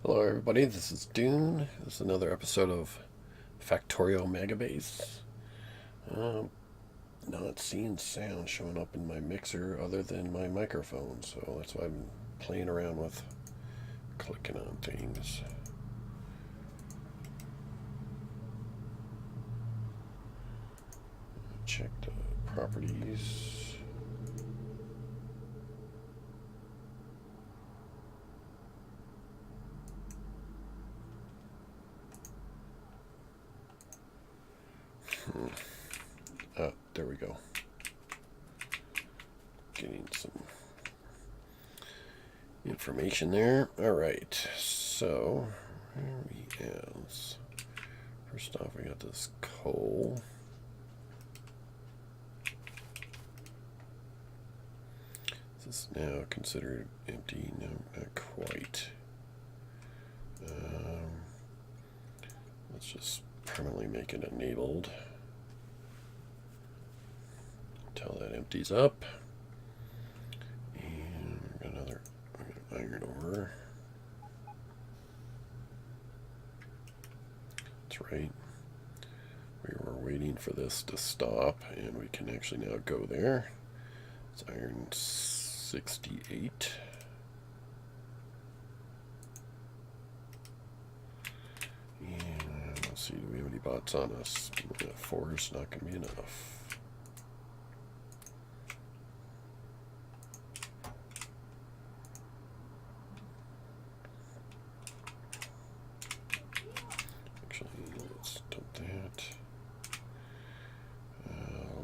Hello, everybody. This is Dune. This is another episode of Factorio megabase. Um, Not seeing sound showing up in my mixer other than my microphone, so that's why I'm playing around with clicking on things. Check the properties. There we go. Getting some information there. All right, so here we is. First off, we got this coal. Is this now considered empty? No, not quite. Let's just permanently make it enabled until that empties up. And we've got another iron ore. That's right. We were waiting for this to stop, and we can actually now go there. It's iron 68. And let's see, do we have any bots on us? 4 is not going to be enough. Actually, let's dump that.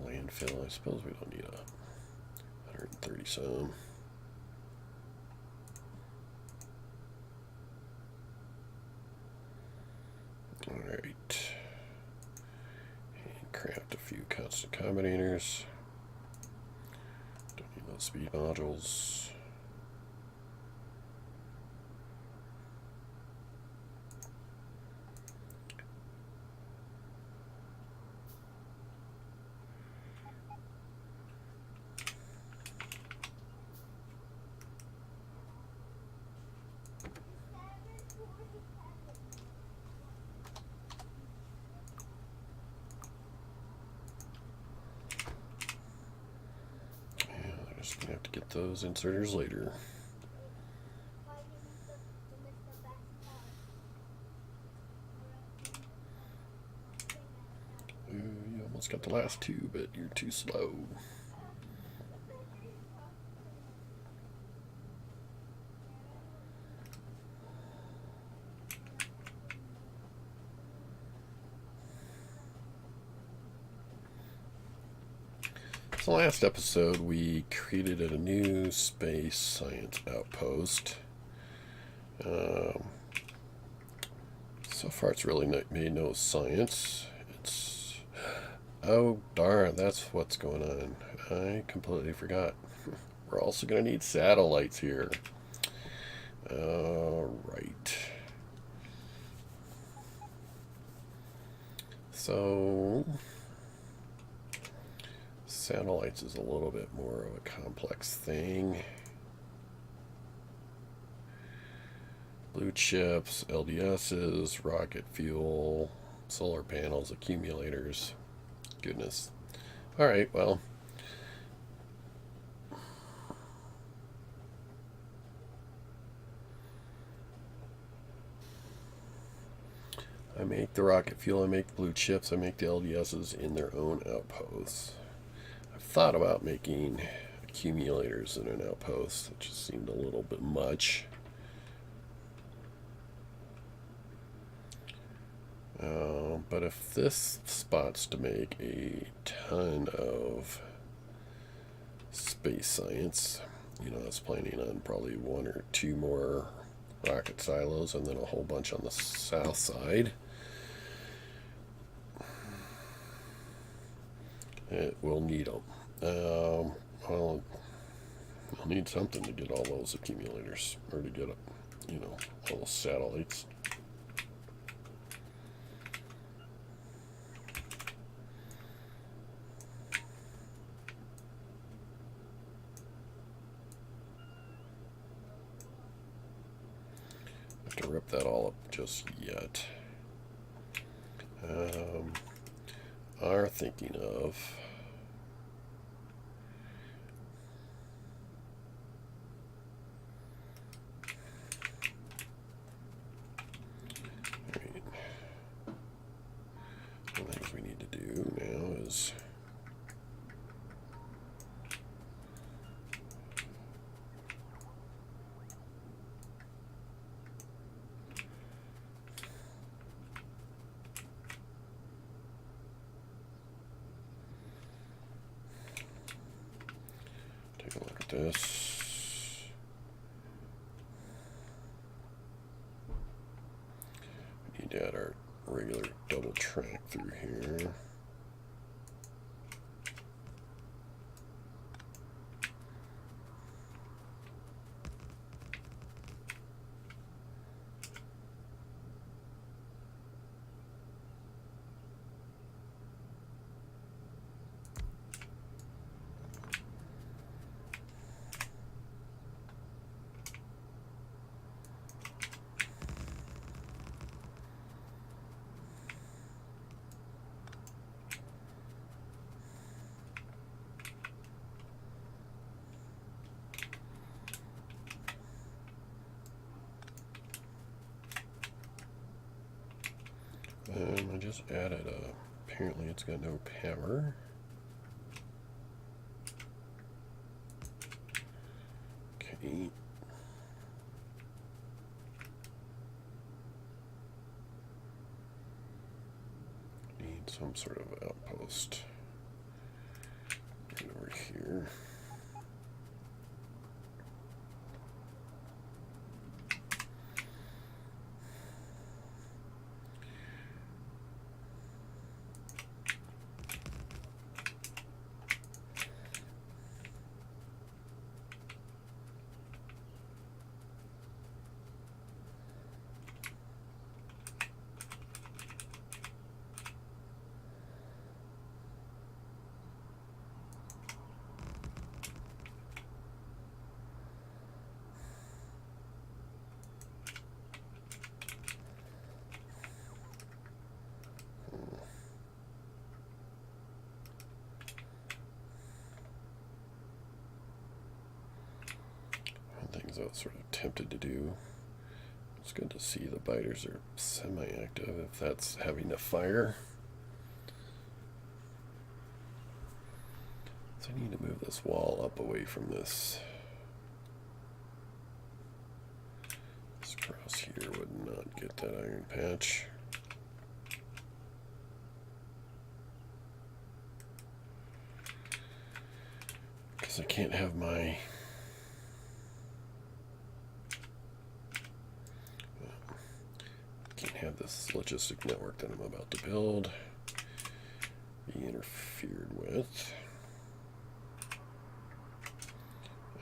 Landfill, I suppose we don't need 130 some. Alright. And craft a few constant combinators. Don't need those speed modules. Just gonna have to get those inserters later. Ooh, you almost got the last 2, but you're too slow. So last episode we created a new space science outpost. So far it's really made no science. Oh darn, that's what's going on. I completely forgot. We're also going to need satellites here. Right. So satellites is a little bit more of a complex thing. Blue chips, LDSs, rocket fuel, solar panels, accumulators. Goodness. Alright, well. I make the rocket fuel, I make the blue chips, I make the LDSs in their own outposts. I've thought about making accumulators in an outpost. It just seemed a little bit much. But if this spot's to make a ton of space science, I was planning on probably 1 or 2 more rocket silos and then a whole bunch on the south side. It will need them. Well, I'll need something to get all those accumulators, or to get, all those satellites. rip that all up just yet. Are thinking of one of the things we need to do now is take a look at this. We need to add our regular double track through here. I just added apparently it's got no power. Okay. Need some sort of outpost right over here. Things I was sort of tempted to do. It's good to see the biters are semi-active if that's having a fire. So I need to move this wall up away from this. This cross here would not get that iron patch. Because I can't have my have this logistic network that I'm about to build be interfered with.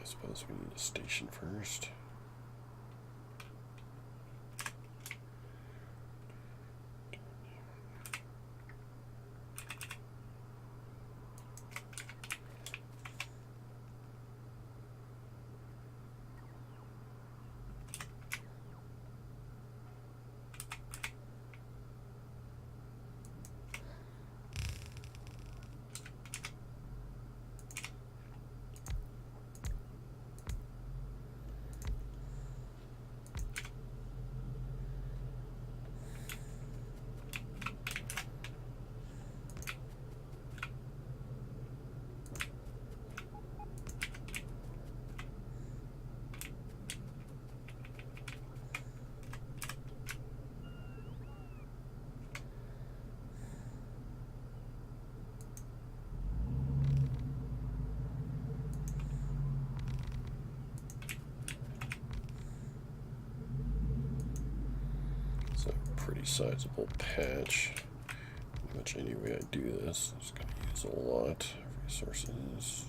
I suppose we need a station first. Pretty sizable patch. Which any way I do this, it's going to use a lot of resources.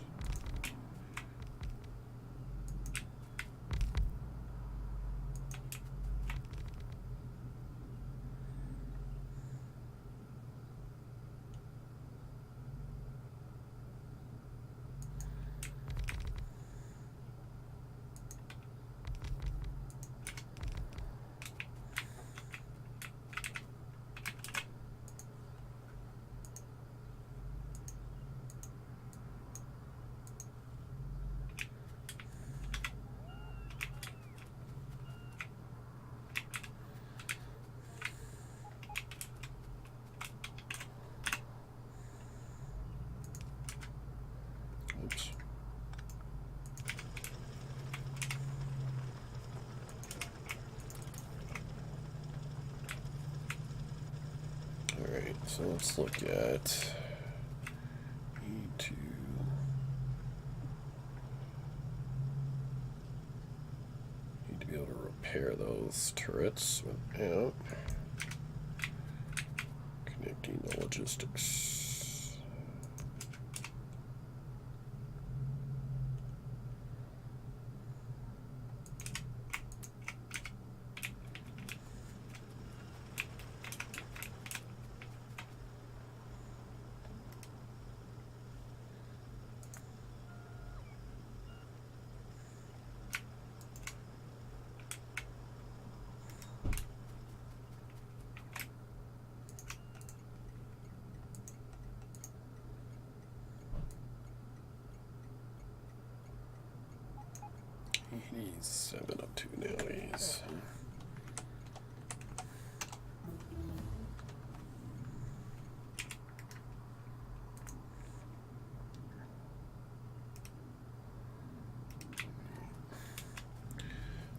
So let's look at need to be able to repair those turrets without connecting the logistics. He's 7 up to nowadays.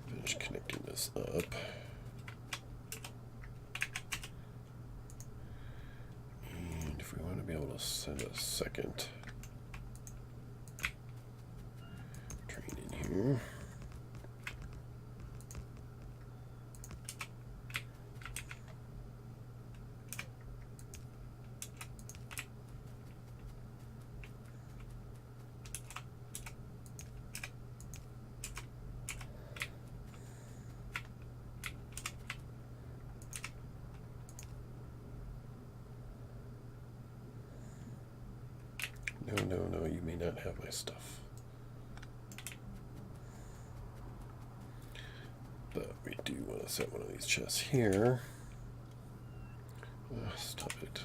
Finish connecting this up. And if we want to be able to send a second train in here. No, you may not have my stuff. But we do want to set one of these chests here. Stop it.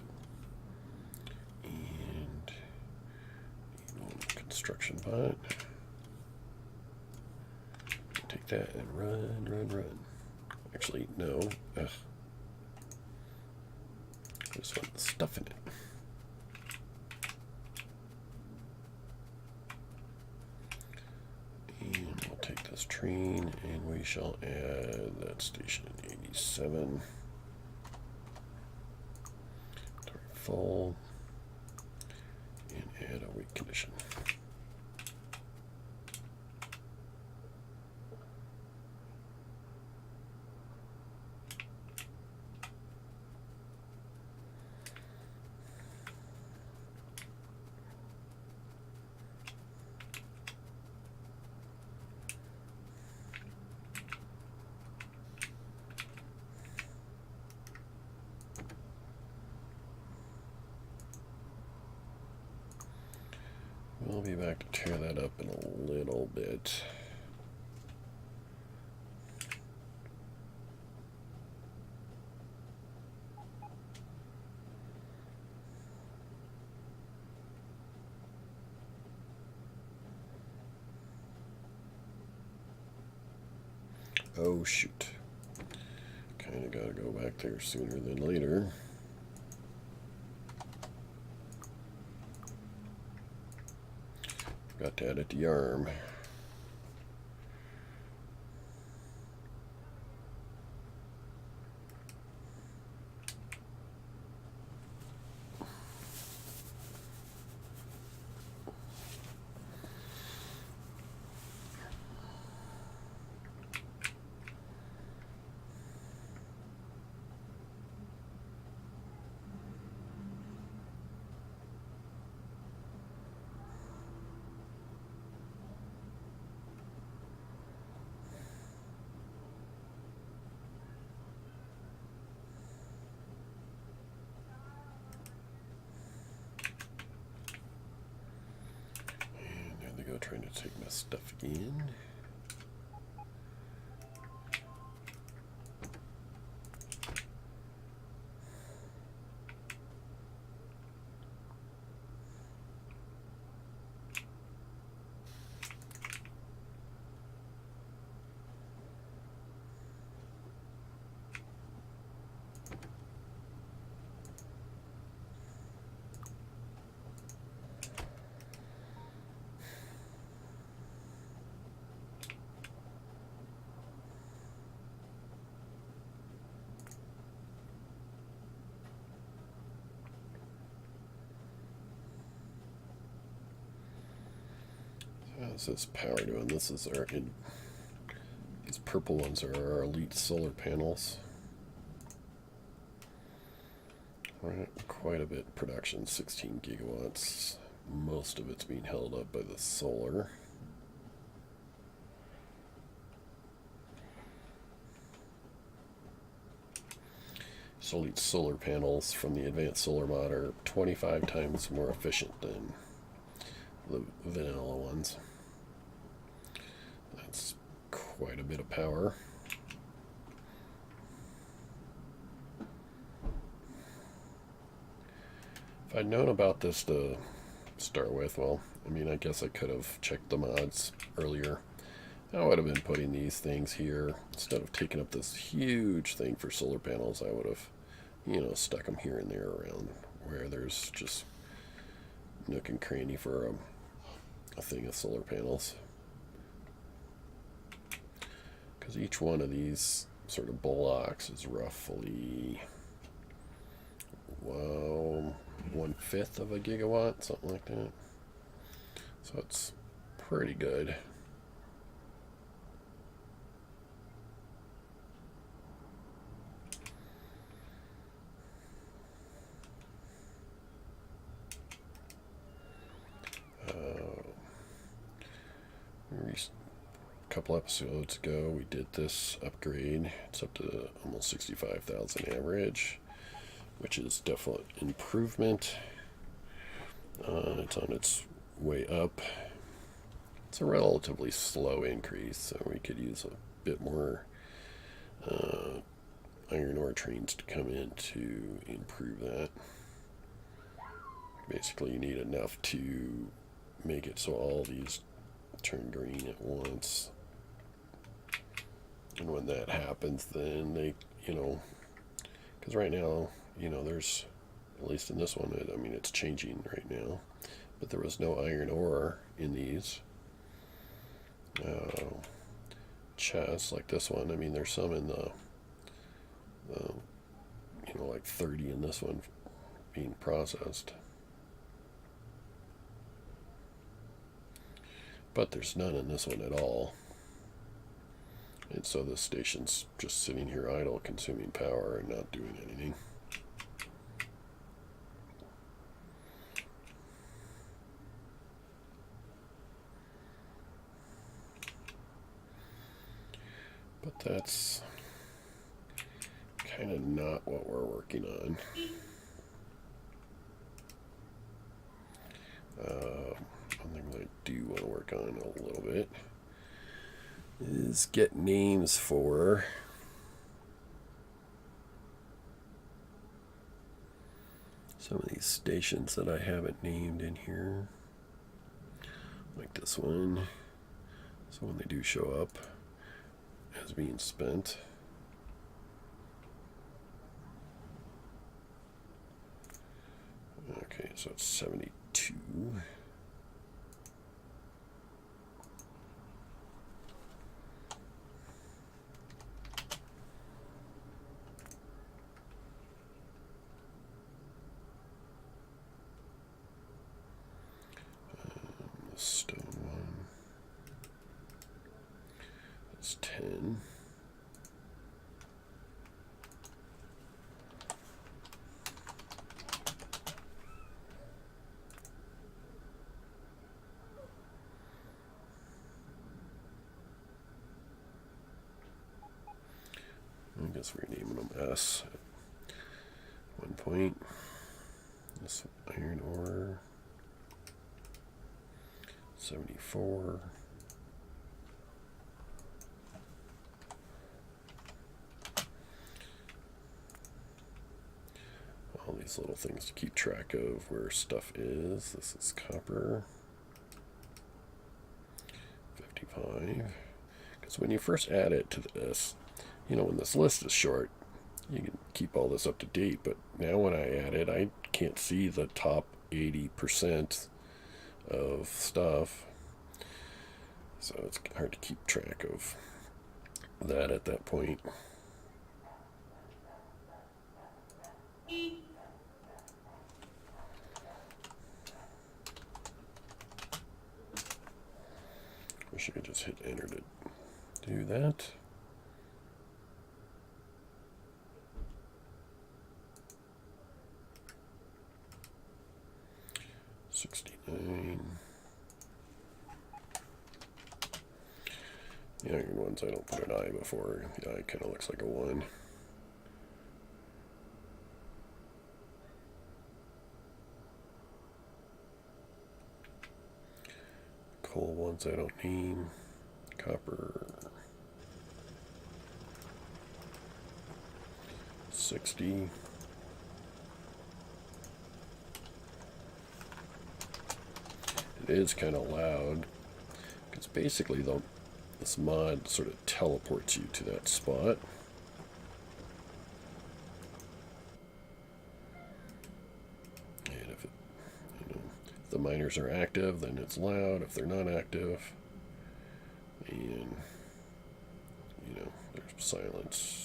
And construction bot. Take that and run. Actually, no. Ugh. I just want the stuff in it. And we'll take this train and we shall add that station 87. Full. And add a weight condition. We'll be back to tear that up in a little bit. Oh shoot. Kinda gotta go back there sooner than later. Got to add it to YARM. Trying to take my stuff in. How's this power doing? This is our these purple ones are our elite solar panels. We're at quite a bit production, 16 gigawatts. Most of it's being held up by the solar. So elite solar panels from the advanced solar mod are 25 times more efficient than the vanilla ones. That's quite a bit of power. If I'd known about this to start with, well, I mean, I guess I could have checked the mods earlier. I would have been putting these things here. Instead of taking up this huge thing for solar panels, I would have, you know, stuck them here and there around where there's just nook and cranny for a thing of solar panels. Because each one of these sort of blocks is roughly, well, 1/5 of a gigawatt, something like that. So it's pretty good. A couple episodes ago, we did this upgrade. It's up to almost 65,000 average, which is definite improvement. It's on its way up. It's a relatively slow increase, so we could use a bit more iron ore trains to come in to improve that. Basically, you need enough to make it so all these turn green at once. And when that happens, then they, you know, because right now, you know, there's, at least in this one, I mean, it's changing right now, but there was no iron ore in these chests like this one. I mean, there's some in the, you know, like 30 in this one being processed. But there's none in this one at all. And so this station's just sitting here idle, consuming power and not doing anything. But that's kind of not what we're working on. One thing I do want to work on a little bit is get names for some of these stations that I haven't named in here, like this one. So when they do show up as being spent, okay, so it's 72. The stone one, that's 10. I guess we're naming them S at one point. This iron ore, 74. All these little things to keep track of where stuff is. This is copper, 55. Because when you first add it to this, you know, when this list is short, you can keep all this up to date. But now when I add it, I can't see the top 80% of stuff. So it's hard to keep track of that at that point. just hit enter to do that. $69. The iron ones I don't put an I before. The I kind of looks like a 1. Coal ones I don't name. Copper 60. It is kind of loud. It's basically this mod sort of teleports you to that spot. And if the miners are active, then it's loud. If they're not active, and there's silence.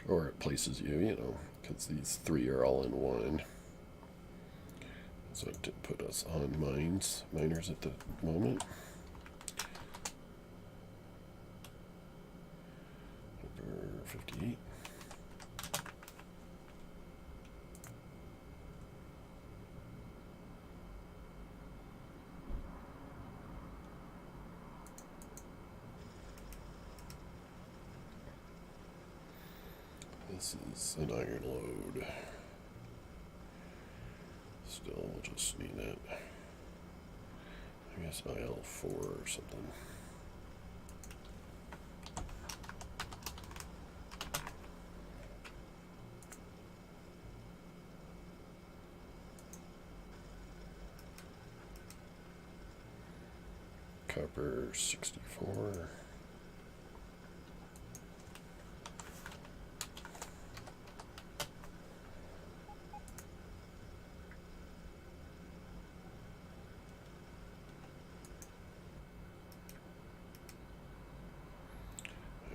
Or it places you, because these 3 are all in 1. So it did put us on miners at the moment. 58. This is an iron load. Still, we'll just need that. I guess IL4 or something. Copper 64.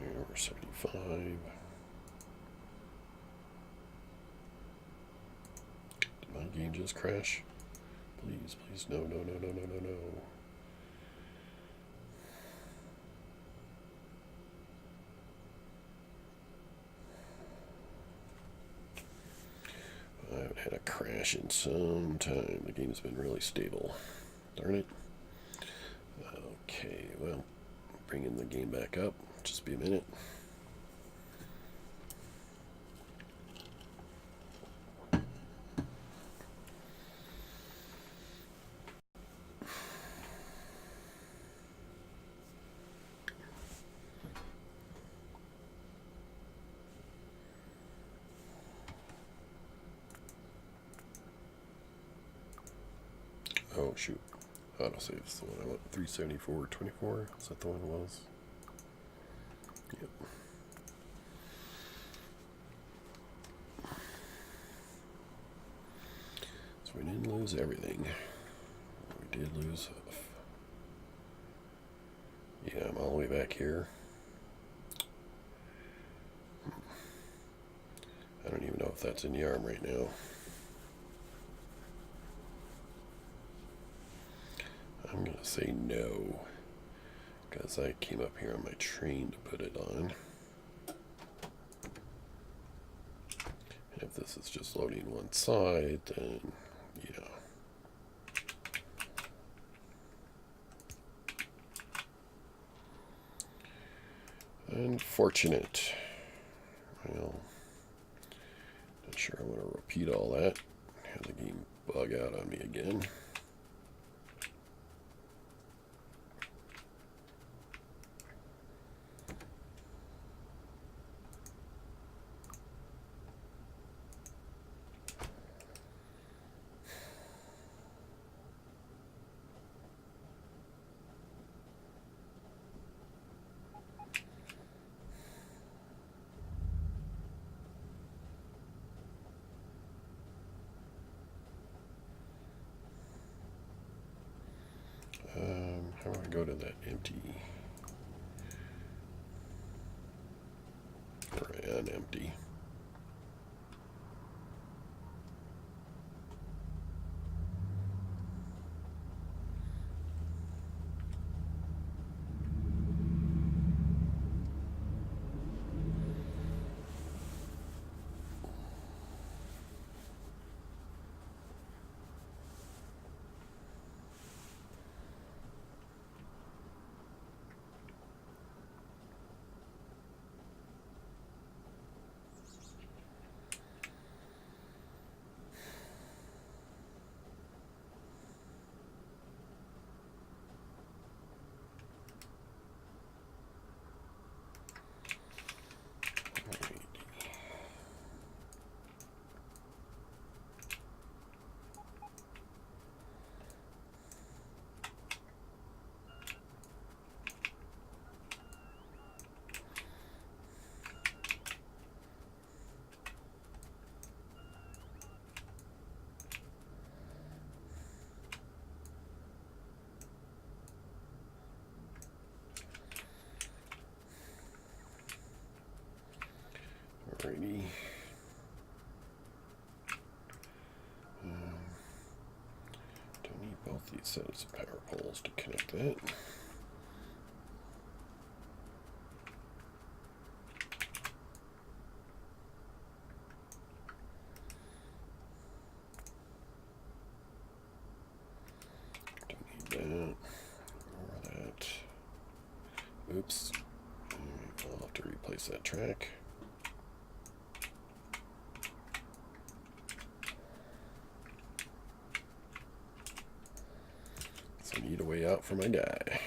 Over 75. Did my game just crash? Please, please, no, no, no, no, no, no, no. I haven't had a crash in some time. The game's been really stable. Darn it. Okay, well, bringing the game back up. Just be a minute. Oh, shoot. Autosave is the one I want. 374.24. Is that the one it was? Yep. So we didn't lose everything. We did lose. Yeah, I'm all the way back here. I don't even know if that's in the arm right now. I'm going to say no, because I came up here on my train to put it on. And if this is just loading one side, then yeah. Unfortunate. Well, not sure I want to repeat all that. Have the game bug out on me again. go to that empty or unempty. Alrighty. Don't need both these sets of power poles to connect that. Don't need that or that. Oops. I'll have to replace that track. So I need a way out for my guy.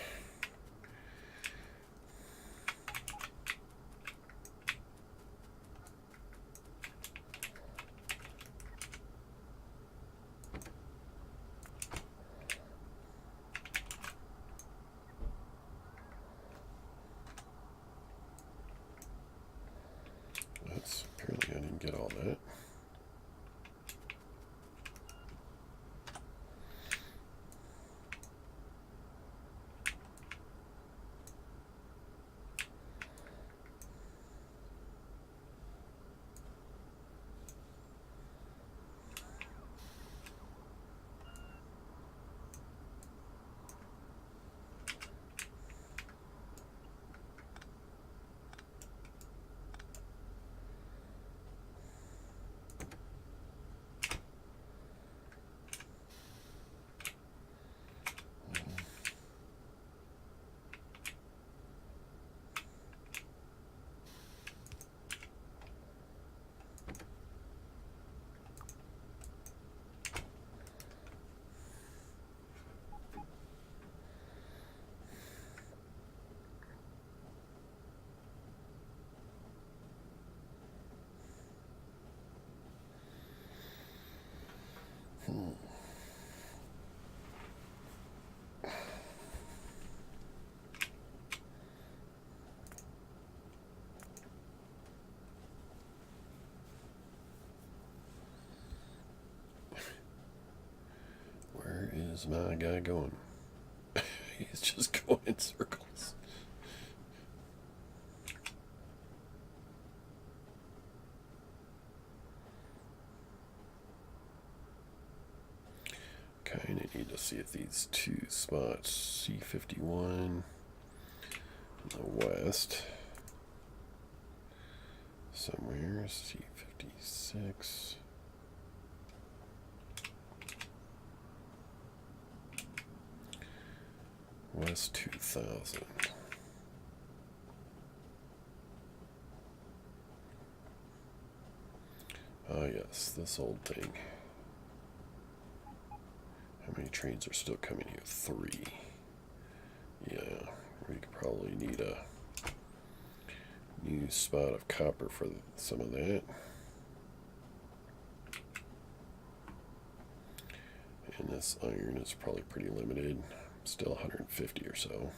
Apparently I didn't get all that. Where is my guy going? He's just going in circles. Kind of need to see if these two spots, C51 in the west, somewhere, C56. West 2000. Ah, yes, this old thing. How many trains are still coming here? 3. Yeah, we could probably need a new spot of copper for some of that. And this iron is probably pretty limited. Still 150 or so.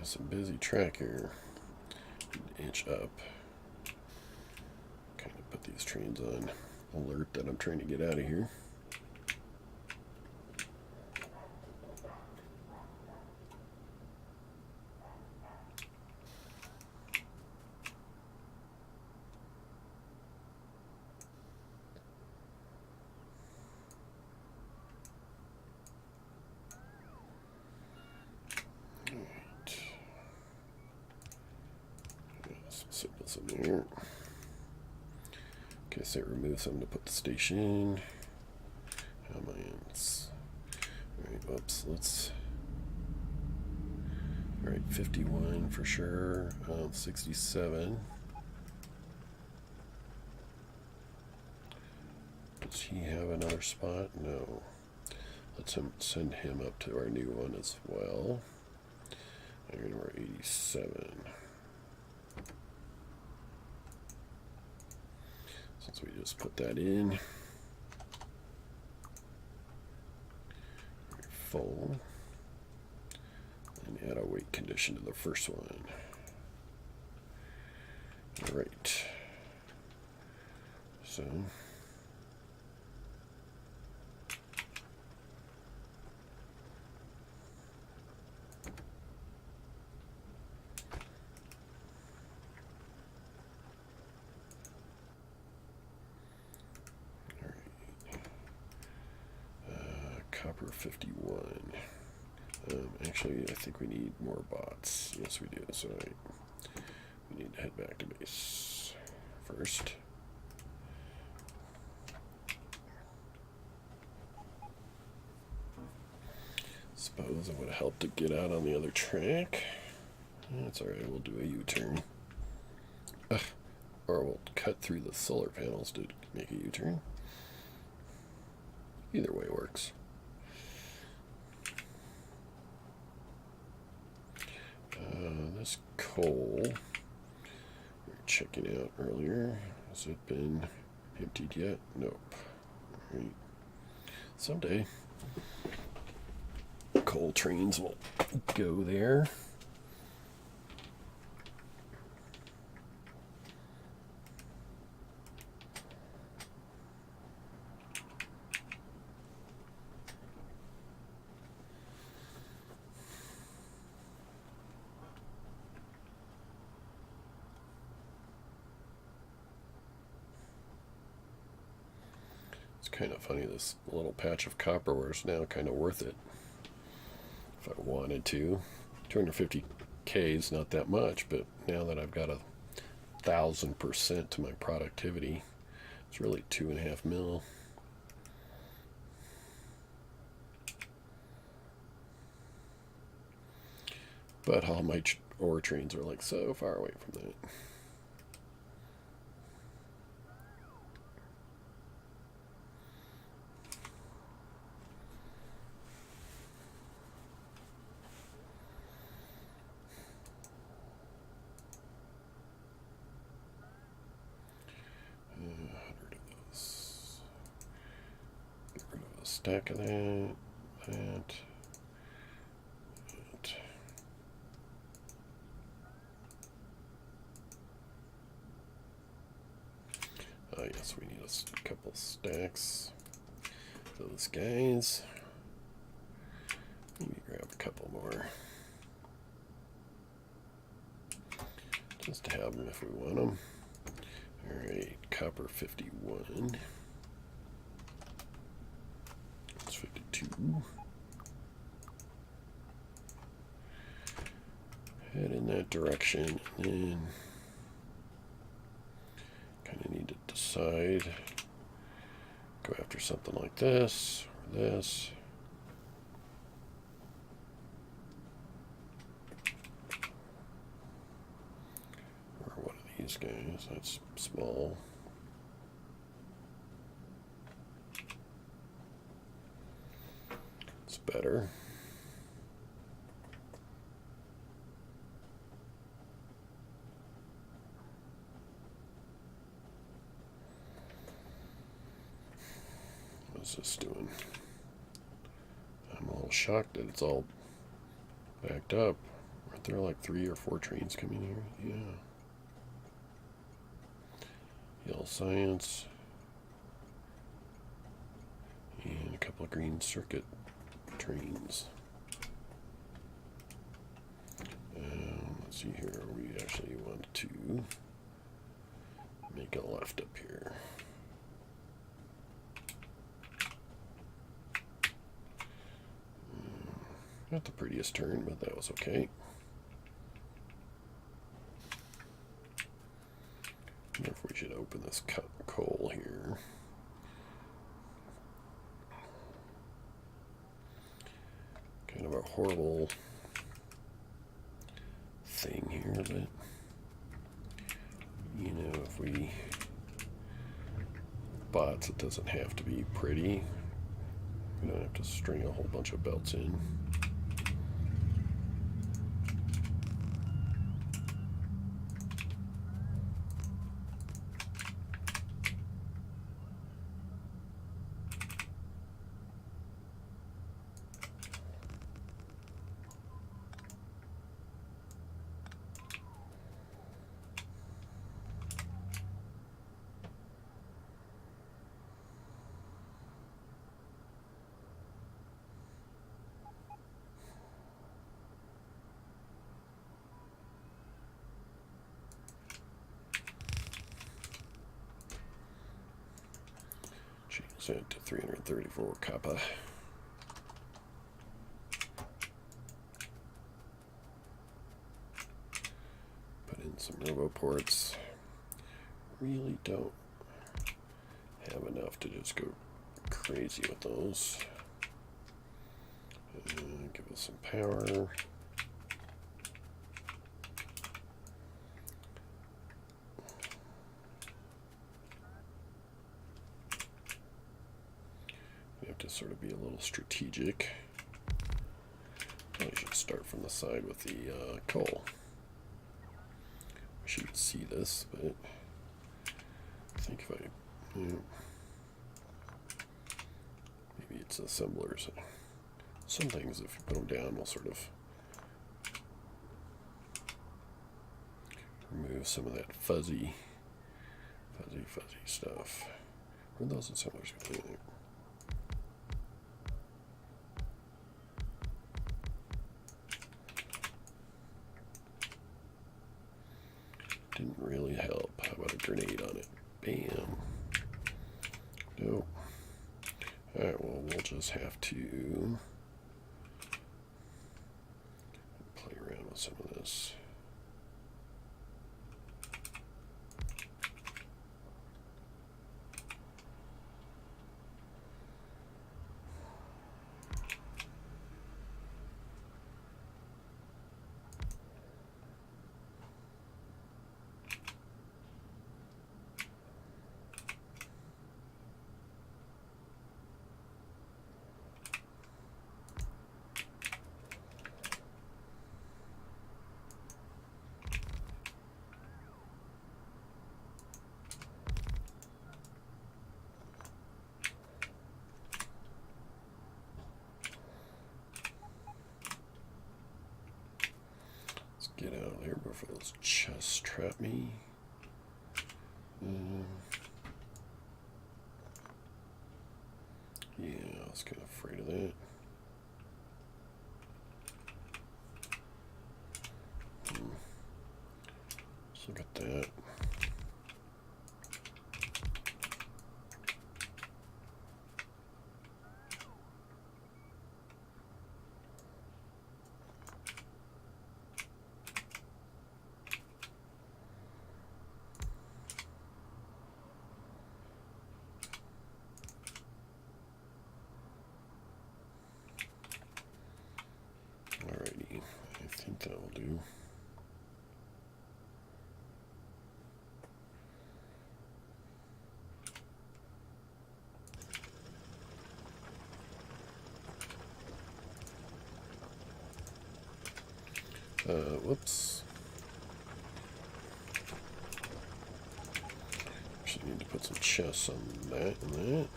It's a busy track here. Inch up. Kind of put these trains on alert that I'm trying to get out of here. Signals in there. Okay, so remove some to put the station. How am I in? Alright, whoops, let's. Alright, 51 for sure. 67. Does he have another spot? No. Let's send him up to our new one as well. And we're 87. Since we just put that in. Full. And add a weight condition to the first one. Alright. So. Copper 51. Actually, I think we need more bots. Yes, we do. So we need to head back to base first. Suppose it would have helped to get out on the other track. That's alright, we'll do a U-turn. Or we'll cut through the solar panels to make a U-turn. Either way works. This coal we were checking out earlier. Has it been emptied yet? Nope. Right. Someday coal trains will go there. It's kind of funny, this little patch of copper where it's now kind of worth it. If I wanted to. 250K is not that much, but now that I've got 1,000% to my productivity, it's really 2.5 mil. But all my ore trains are like so far away from that. Stack of that. Oh yes, we need a couple stacks of those guys. Maybe grab a couple more. Just to have them if we want them. Alright, copper 51. 52. Head in that direction, and then kind of need to decide. Go after something like this, or this. Or one of these guys, that's small. Better. What's this doing? I'm a little shocked that it's all backed up. We're there like 3 or 4 trains coming here? Yeah. Yellow Science. And a couple of green circuit trains. Let's see here. We actually want to make a left up here. Not the prettiest turn, but that was okay. I wonder if we should open this coal here. Kind of a horrible thing here, but you know, if we bots, it doesn't have to be pretty. We don't have to string a whole bunch of belts in. Change that to 334 kappa. Put in some robo ports. Really don't have enough to just go crazy with those. Give us some power. We have to sort of be a little strategic. Probably should start from the side with the coal. I should see this, but I think if I, maybe it's assemblers. Some things, if you put them down, will sort of remove some of that fuzzy stuff. Where are those assemblers going to be? Didn't really help. How about a grenade on it? Bam. Nope. Alright, well, we'll just have to play around with some of this. Get out of there before those chests trap me. Yeah, I was kind of afraid of that. Let's look at that. Alrighty, I think that will do. Whoops. Actually need to put some chests on that and that.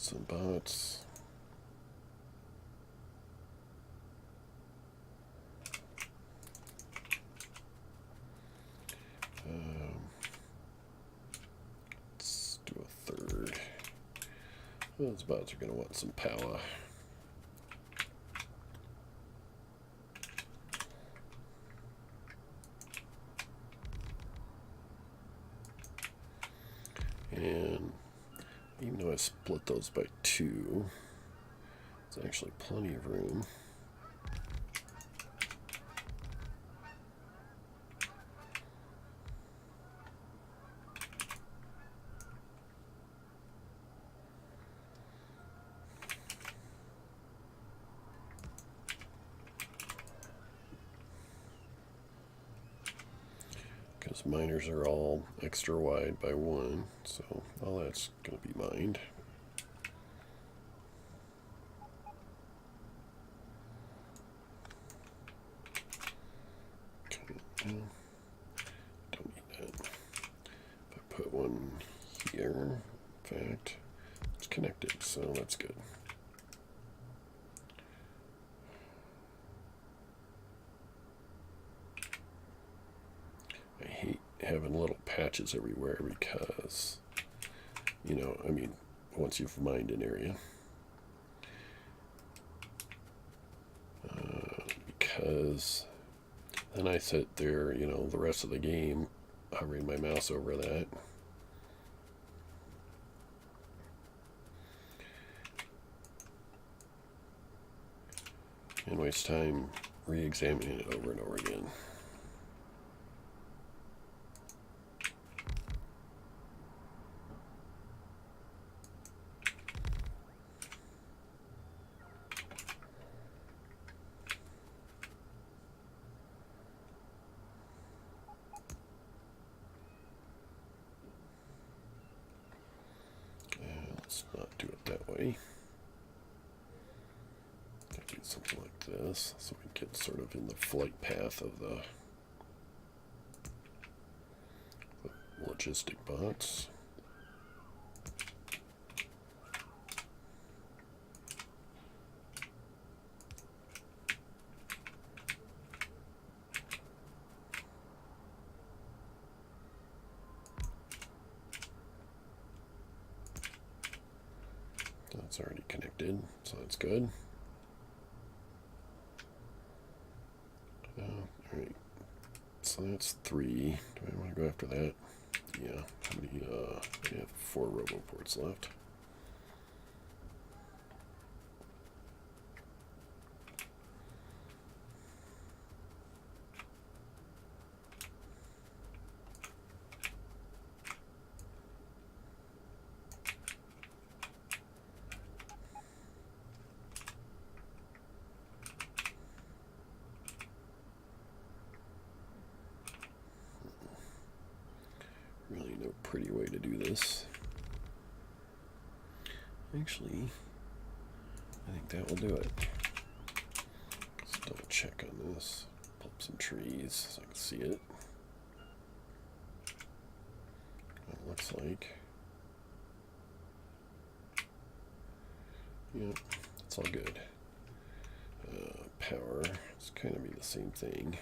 some bots. Let's do a third. Those bots are going to want some power. And even though I split those by 2, there's actually plenty of room. Because miners are all extra wide by 1, so all that's going to be mined. Okay, don't need that. If I put one here, in fact, it's connected, so that's good. I hate having little patches everywhere because, you know, I mean, once you've mined an area. Because then I sit there, you know, the rest of the game, hovering my mouse over that. And waste time re-examining it over and over again. Let's not do it that way. Do something like this, so we get sort of in the flight path of the logistic bots. That's already connected, so that's good. Alright, so that's 3. Do I want to go after that? Yeah, how many, we have 4 roboports left. Really no pretty way to do this. Actually, I think that will do it. Let's double check on this. Pull up some trees so I can see it. What it looks like. Yep, it's all good. Power, it's kind of be the same thing.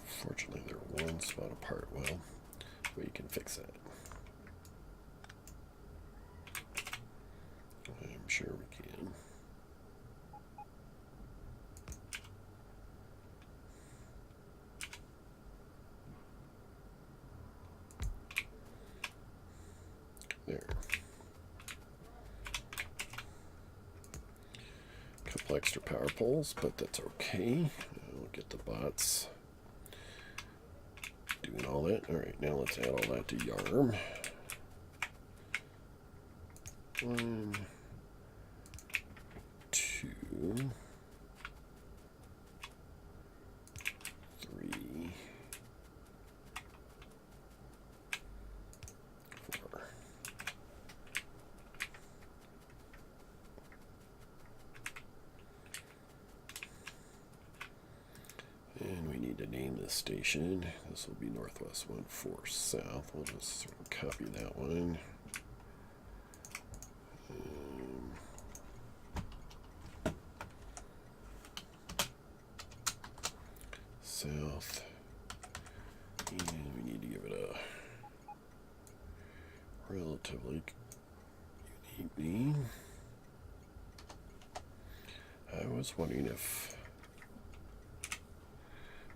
Fortunately, they're one spot apart. Well, we can fix that. I'm sure we can. There. A couple extra power poles, but that's okay. We'll get the bots doing all that. Alright, now let's add all that to YARM. 1, 2, 3, station. This will be northwest 14 south. We'll just sort of copy that one. South. And we need to give it a relatively unique name. I was wondering if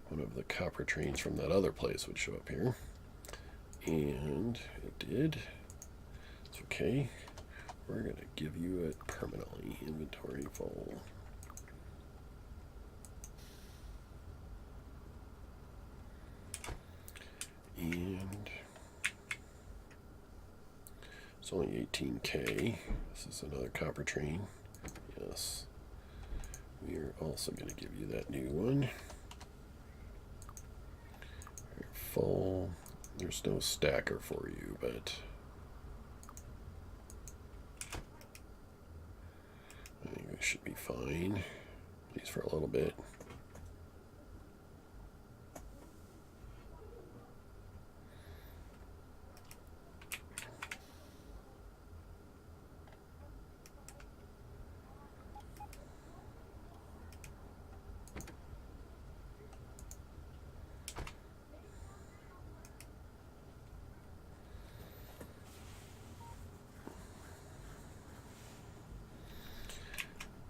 one of the copper trains from that other place would show up here. And it did. It's okay. We're going to give you it permanently. Inventory full. And it's only 18K. This is another copper train. Yes. We are also going to give you that new one. Full. There's no stacker for you, but I think we should be fine. At least for a little bit.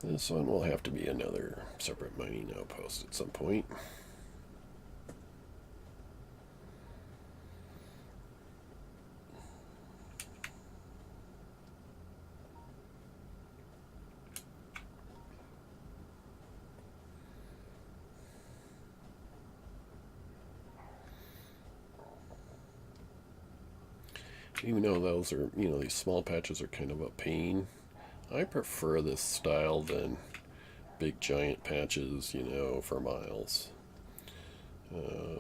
This one will have to be another separate mining outpost at some point. Even though those are, these small patches are kind of a pain, I prefer this style than big giant patches, for miles. I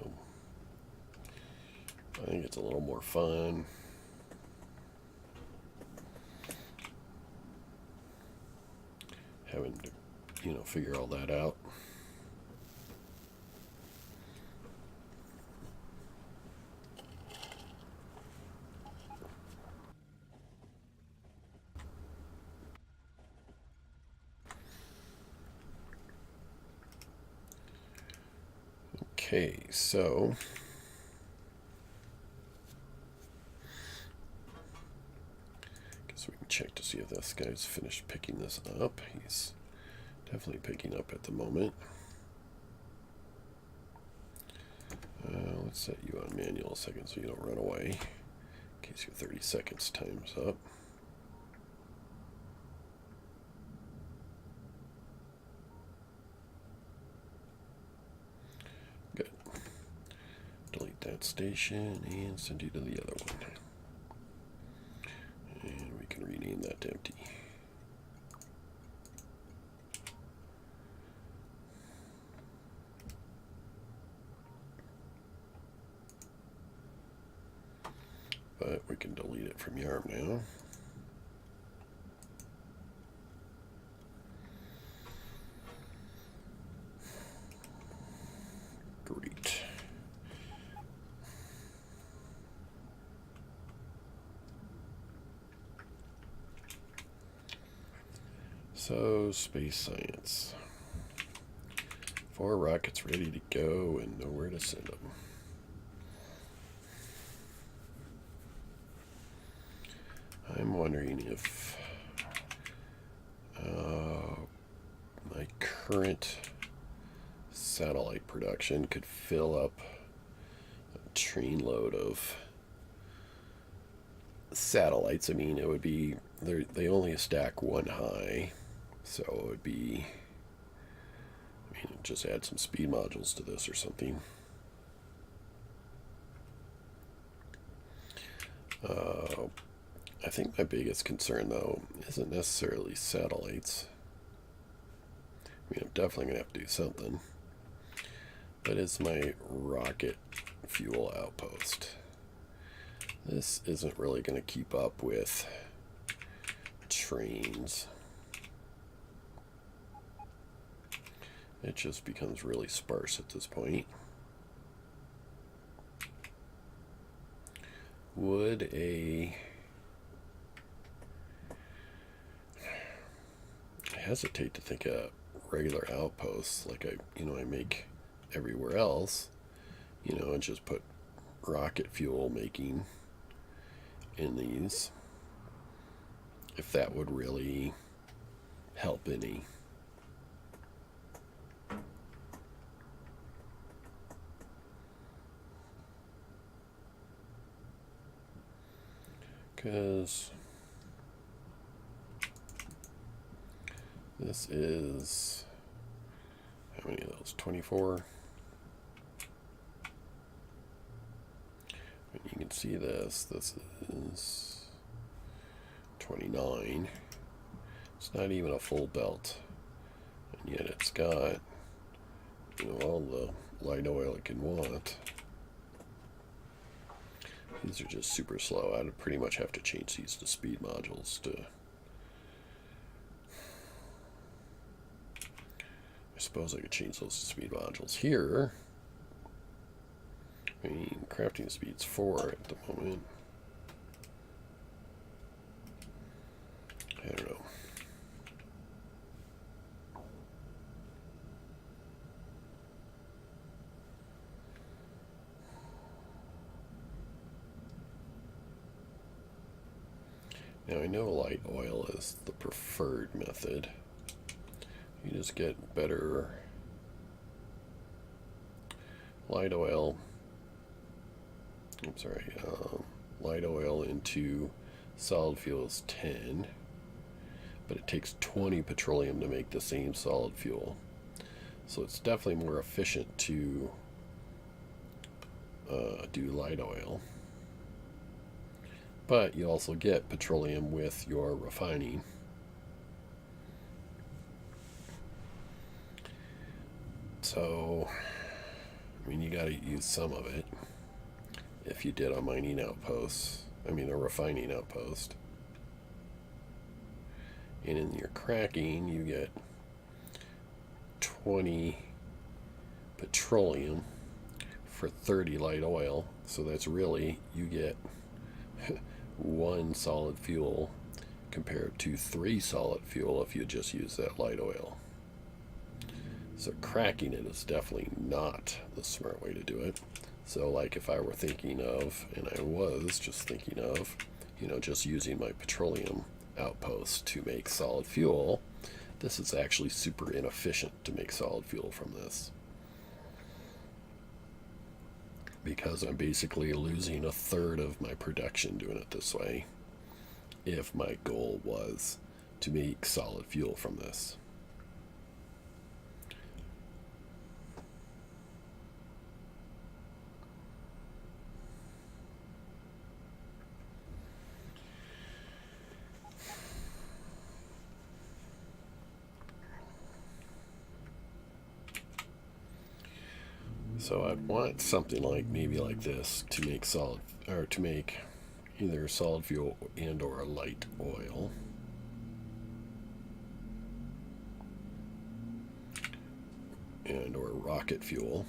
think it's a little more fun. Having to, figure all that out. Okay, so guess we can check to see if this guy's finished picking this up. He's definitely picking up at the moment. Let's set you on manual a second so you don't run away, in case your 30 seconds time's up. Good. Delete that station and send you to the other one. And we can rename that to empty. But we can delete it from YARM now. Great. So, space science. 4 rockets ready to go and nowhere to send them. I'm wondering if my current satellite production could fill up a train load of satellites. I mean, it would be, they only stack 1 high, so it would be, just add some speed modules to this or something. I think my biggest concern, though, isn't necessarily satellites. I'm definitely going to have to do something. But it's my rocket fuel outpost. This isn't really going to keep up with trains. It just becomes really sparse at this point. would a... I hesitate to think of regular outposts like I make everywhere else, and just put rocket fuel making in these, if that would really help any. Because this is, how many of those? 24. And you can see this is 29. It's not even a full belt, and yet it's got, all the light oil it can want. These are just super slow. I'd pretty much have to change these to speed modules to... I suppose I could change those to speed modules. Here, crafting speed's 4 at the moment. I don't know. Now I know light oil is the preferred method. You just get better light oil. Light oil into solid fuel is 10, but it takes 20 petroleum to make the same solid fuel. So it's definitely more efficient to do light oil. But you also get petroleum with your refining. So, you got to use some of it if you did a mining outpost. A refining outpost. And in your cracking, you get 20 petroleum for 30 light oil. So that's really, you get 1 solid fuel compared to 3 solid fuel if you just use that light oil. So cracking it is definitely not the smart way to do it. So like if I were thinking of, and I was just thinking of, just using my petroleum outpost to make solid fuel, this is actually super inefficient to make solid fuel from this. Because I'm basically losing 1/3 of my production doing it this way, if my goal was to make solid fuel from this. So I'd want something like maybe like this to make solid, or to make either solid fuel and or light oil. And or rocket fuel.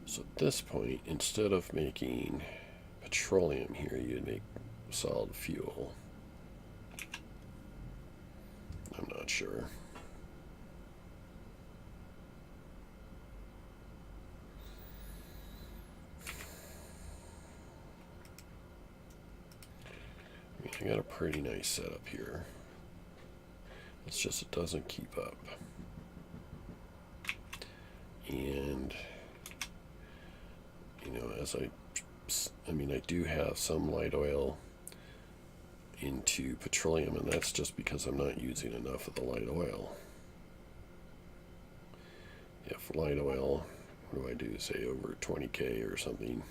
So at this point, instead of making petroleum here, you'd make solid fuel. I'm not sure. I got a pretty nice setup here. It's just it doesn't keep up. And as I do have some light oil into petroleum, and that's just because I'm not using enough of the light oil. If light oil, what do I do, say over 20K or something,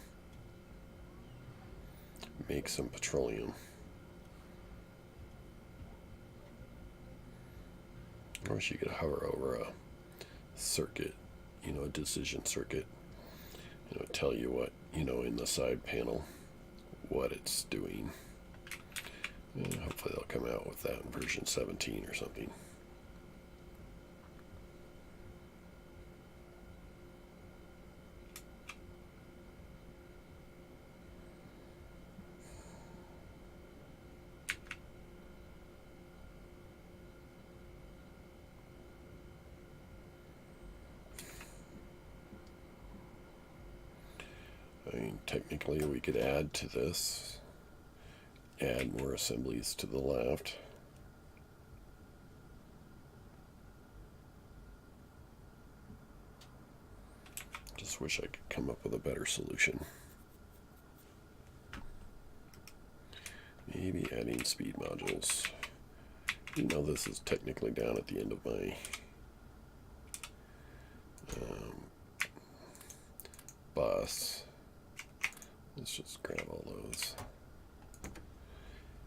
make some petroleum. I wish you could hover over a circuit, a decision circuit, tell you what, in the side panel, what it's doing. And hopefully they'll come out with that in version 17 or something. I mean, technically we could add to this, add more assemblies to the left. Just wish I could come up with a better solution. Maybe adding speed modules. You know, this is technically down at the end of my bus. Let's just grab all those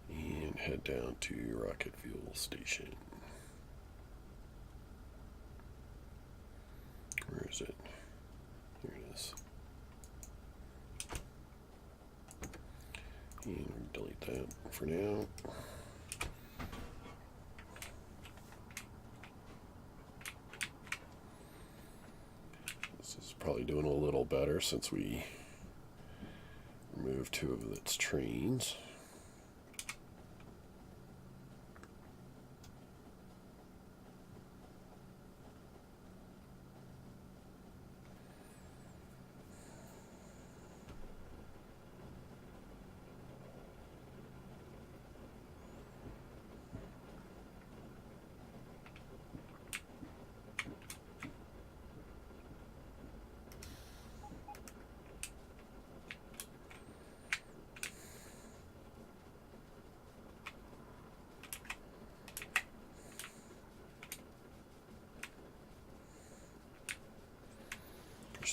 and head down to rocket fuel station. Where is it? Here it is. And delete that for now. This is probably doing a little better since we removed 2 of its trains.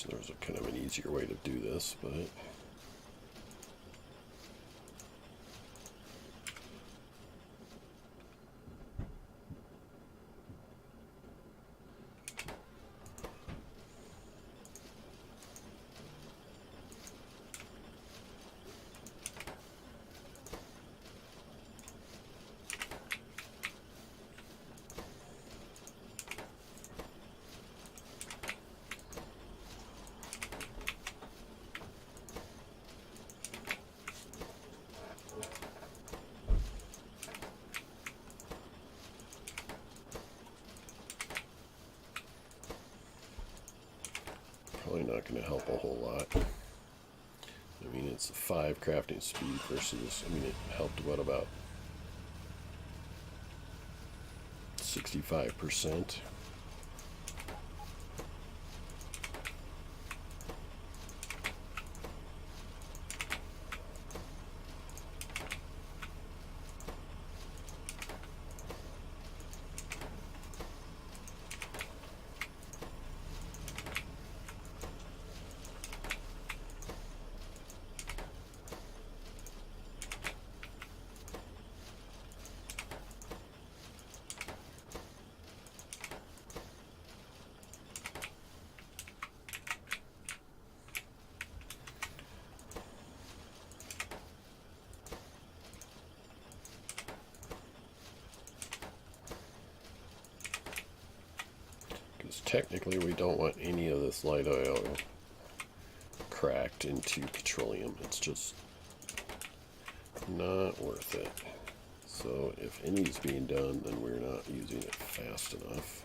There's a kind of an easier way to do this, but probably not going to help a whole lot. I mean, it's 5 crafting speed versus, I mean, it helped what, about 65%. Technically, we don't want any of this light oil cracked into petroleum. It's just not worth it. So if any is being done, then we're not using it fast enough.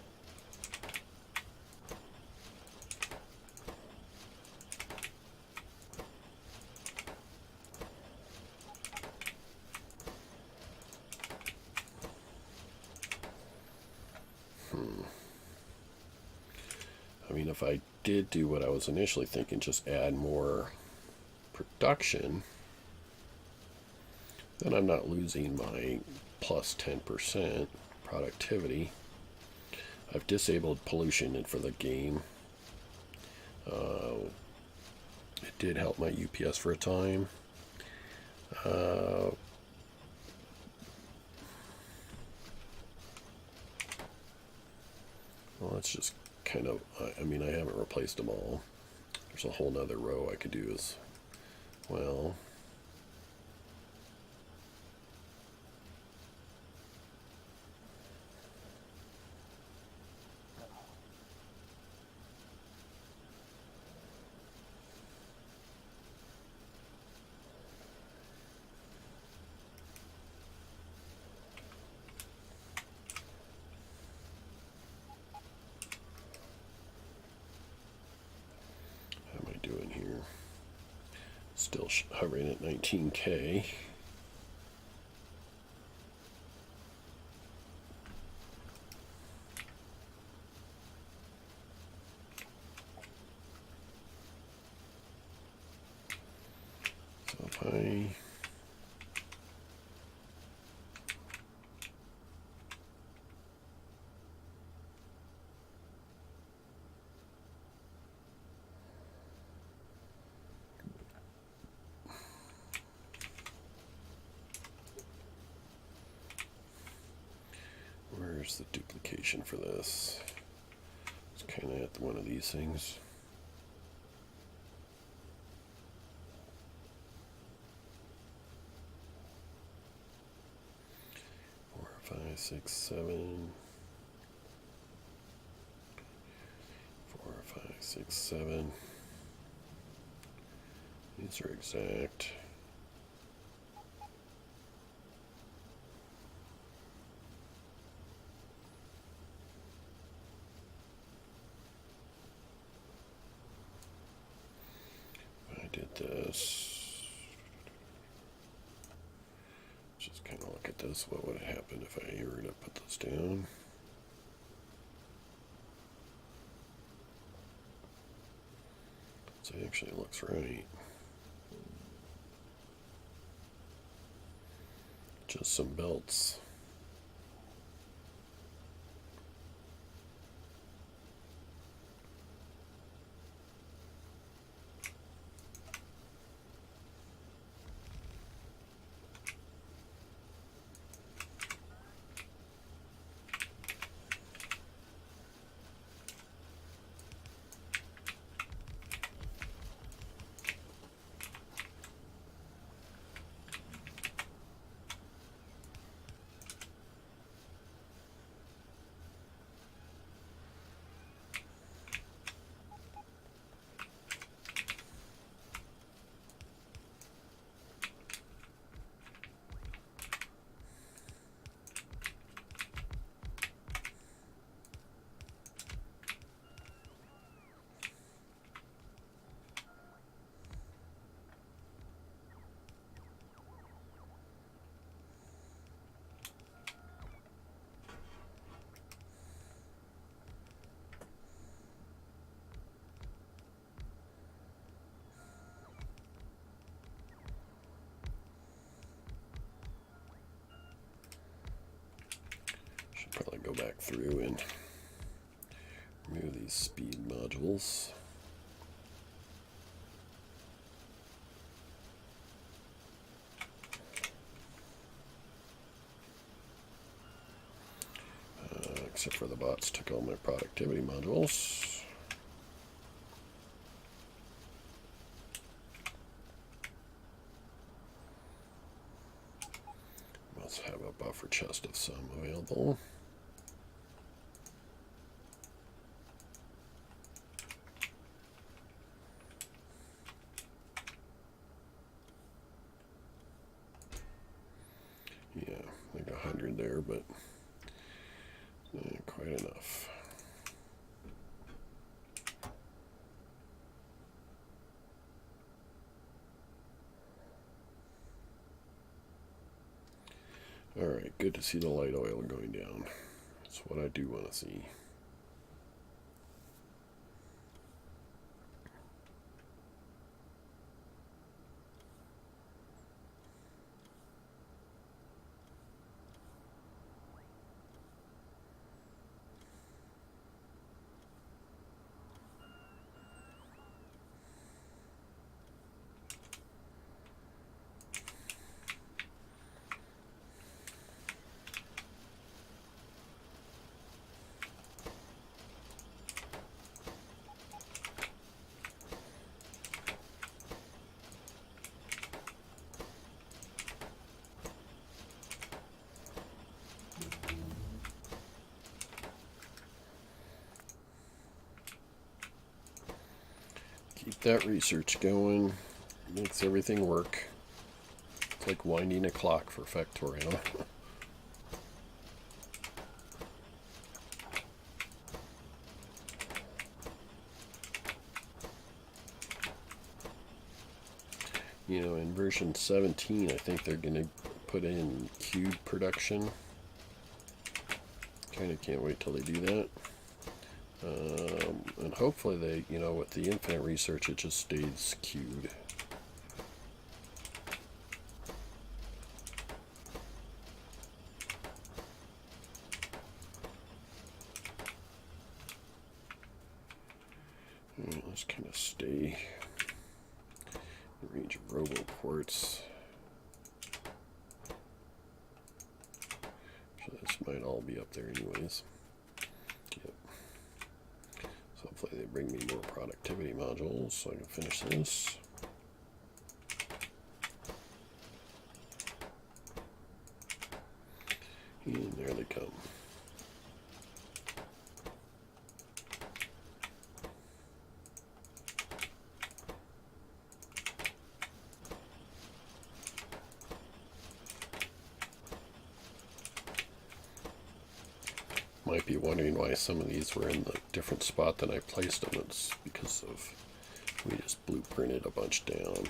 I mean, if I did do what I was initially thinking, just add more production, then I'm not losing my plus 10% productivity. I've disabled pollution for the game. It did help my UPS for a time. Well, let's just kind of, I mean, I haven't replaced them all. There's a whole nother row I could do as well. How am I doing here? Still hovering at 19K. So if I where's the duplication for this? It's kind of at one of these things. 4, 5, 6, 7. 4, 5, 6, 7. These are exact. I did this. Just kind of look at this. What would happen if I were to put this down? So it actually looks right. Just some belts. Probably go back through and remove these speed modules. Except for the bots took all my productivity modules. Must have a buffer chest of some available. Yeah, like 100 there, but quite enough. All right, good to see the light oil going down. That's what I do want to see. Keep that research going. Makes everything work. It's like winding a clock for Factorio. In version 17, I think they're going to put in cube production. Kind of can't wait till they do that. And hopefully they, with the infinite research, it just stays queued. Let's kind of stay in range of roboports. So this might all be up there anyways. Yep. So hopefully they bring me more productivity modules so I can finish this. And there they come. Might be wondering why some of these were in the different spot than I placed them. It's because of we just blueprinted a bunch down.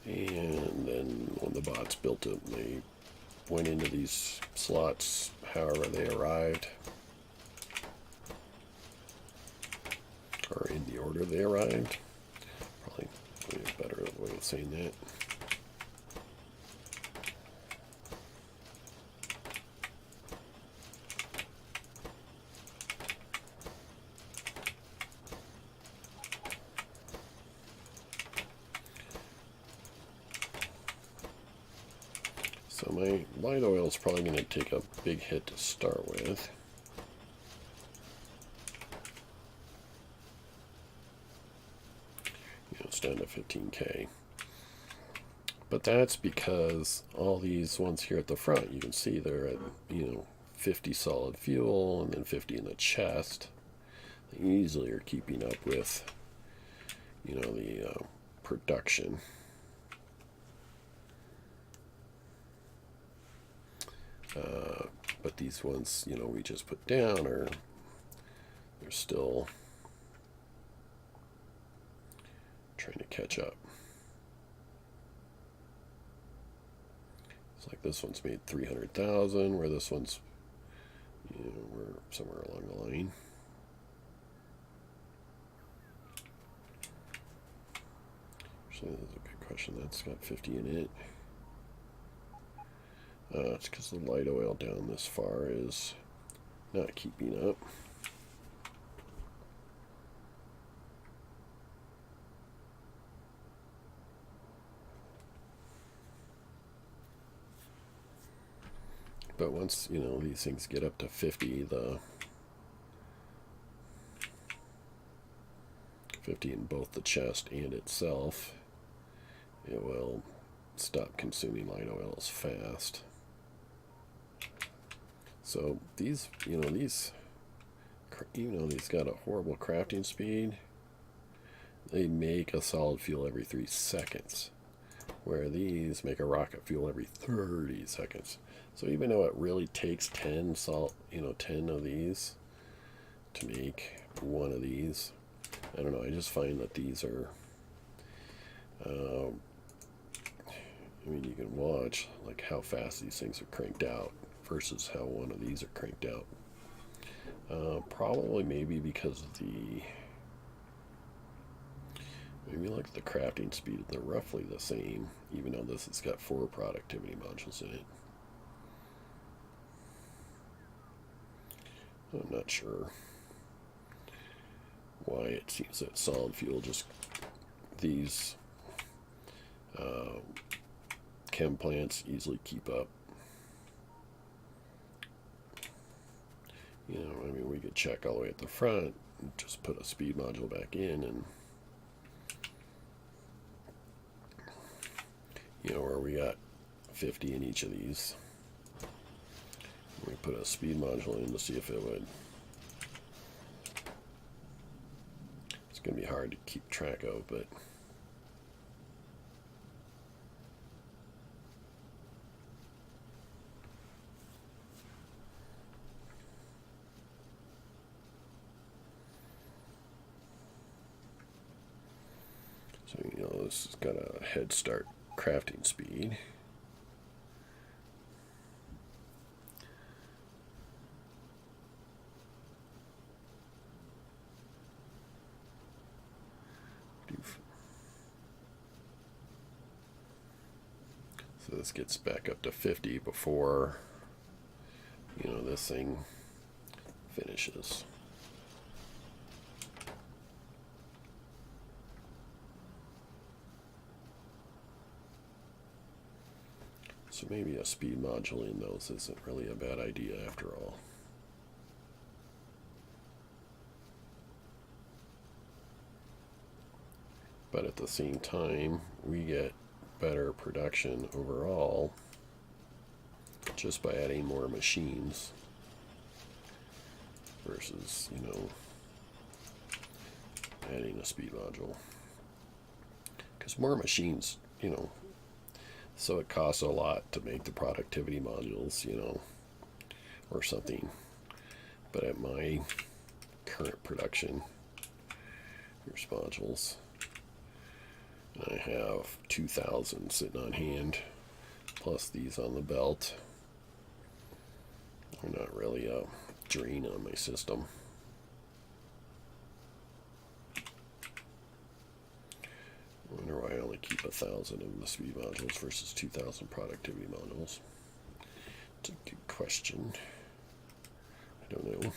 And then when the bots built it, they went into these slots however they arrived. Or in the order they arrived. Probably a better way of saying that. So my light oil is probably going to take a big hit to start with. It's down to 15K. But that's because all these ones here at the front, you can see they're at, 50 solid fuel and then 50 in the chest. They easily are keeping up with, the production. But these ones, we just put down they're still trying to catch up. It's like this one's made 300,000, where this one's, we're somewhere along the line. Actually, that's a good question. That's got 50 in it. It's because the light oil down this far is not keeping up. But once, these things get up to 50, the 50 in both the chest and itself, it will stop consuming light oil as fast. So these, these got a horrible crafting speed. They make a solid fuel every 3 seconds, where these make a rocket fuel every 30 seconds. So even though it really takes 10 of these to make one of these, I don't know, I just find that these are, you can watch like how fast these things are cranked out versus how one of these are cranked out. Probably maybe because of maybe like the crafting speed, they're roughly the same, even though this has got 4 productivity modules in it. I'm not sure why it seems that solid fuel these chem plants easily keep up. We could check all the way at the front and just put a speed module back in, and where we got 50 in each of these. We put a speed module in to see if it would. It's going to be hard to keep track of, but So, this has got a head start crafting speed. So this gets back up to 50 before, this thing finishes. So maybe a speed module in those isn't really a bad idea after all. But at the same time, we get better production overall just by adding more machines versus, adding a speed module. Because more machines, so it costs a lot to make the productivity modules, or something. But at my current production, here's modules. I have 2,000 sitting on hand, plus these on the belt. They're not really a drain on my system. I wonder why I only keep 1,000 of the speed modules versus 2,000 productivity modules. It's a good question. I don't know.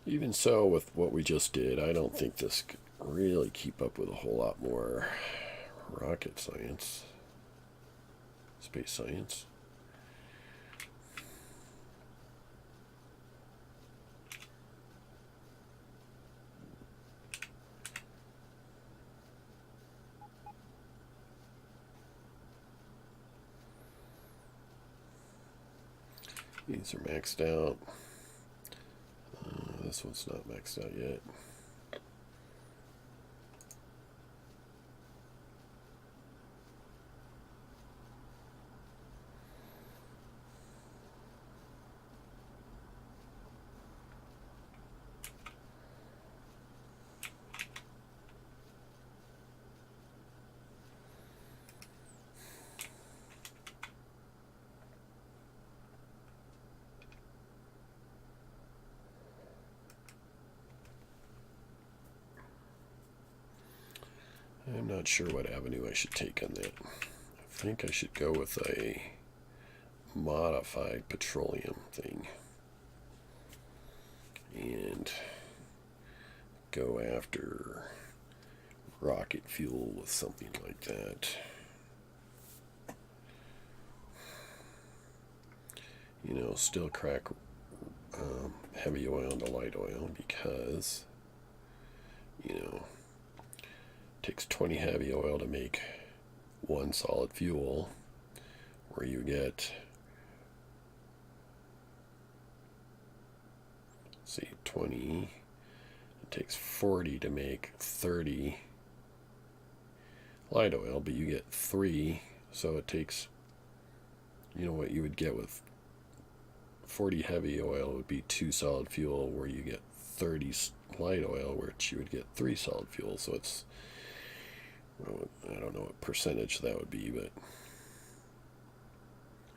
Even so, with what we just did, I don't think this could really keep up with a whole lot more rocket science, space science. These are maxed out. This one's not maxed out yet. I'm not sure what avenue I should take on that. I think I should go with a modified petroleum thing and go after rocket fuel with something like that. Still crack heavy oil into light oil because, it takes 20 heavy oil to make one solid fuel, where you get, 20, it takes 40 to make 30 light oil, but you get 3, so it takes, what you would get with 40 heavy oil would be 2 solid fuel, where you get 30 light oil, which you would get 3 solid fuel. So it's, I don't know what percentage that would be, but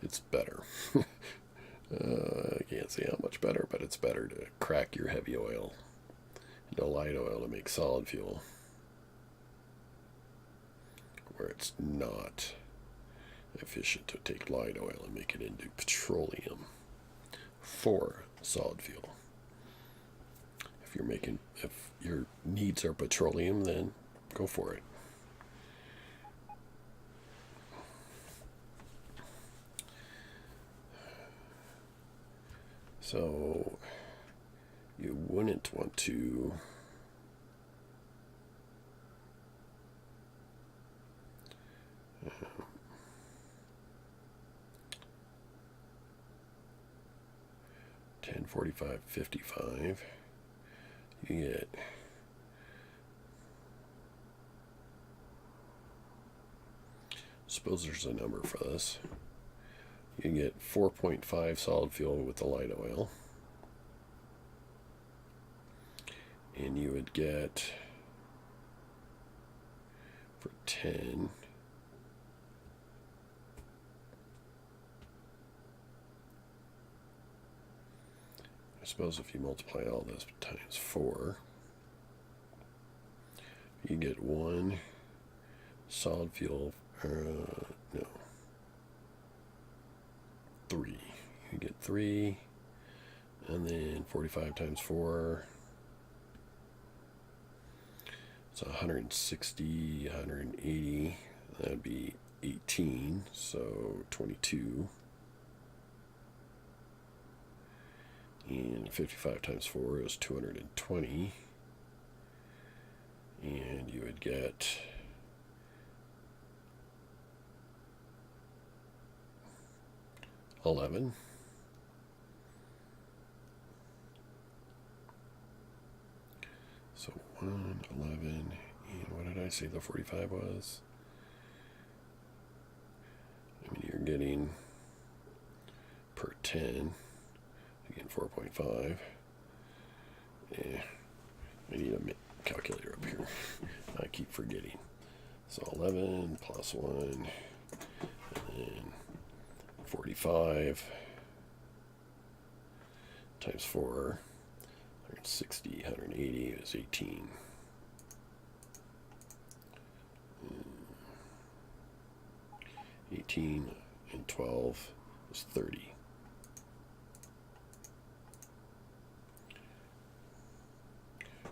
it's better. I can't say how much better, but it's better to crack your heavy oil into light oil to make solid fuel, where it's not efficient to take light oil and make it into petroleum for solid fuel. If your needs are petroleum, then go for it. So you wouldn't want to $10.45.55. you get suppose there's a number for this. You get 4.5 solid fuel with the light oil. And you would get for 10 I suppose if you multiply all this times 4, you get 1 solid fuel, no, 3. You get 3, and then 45 times 4, so 160, 180, that'd be 18, so 22. And 55 times 4 is 220. And you would get $11. So 1, 11, and what did I say the 45 was? I mean, you're getting per 10. Again, 4.5. I need a calculator up here. I keep forgetting. So 11 plus 1, and then 45 times 4, 160, 180 is 18. 18 and 12 is 30.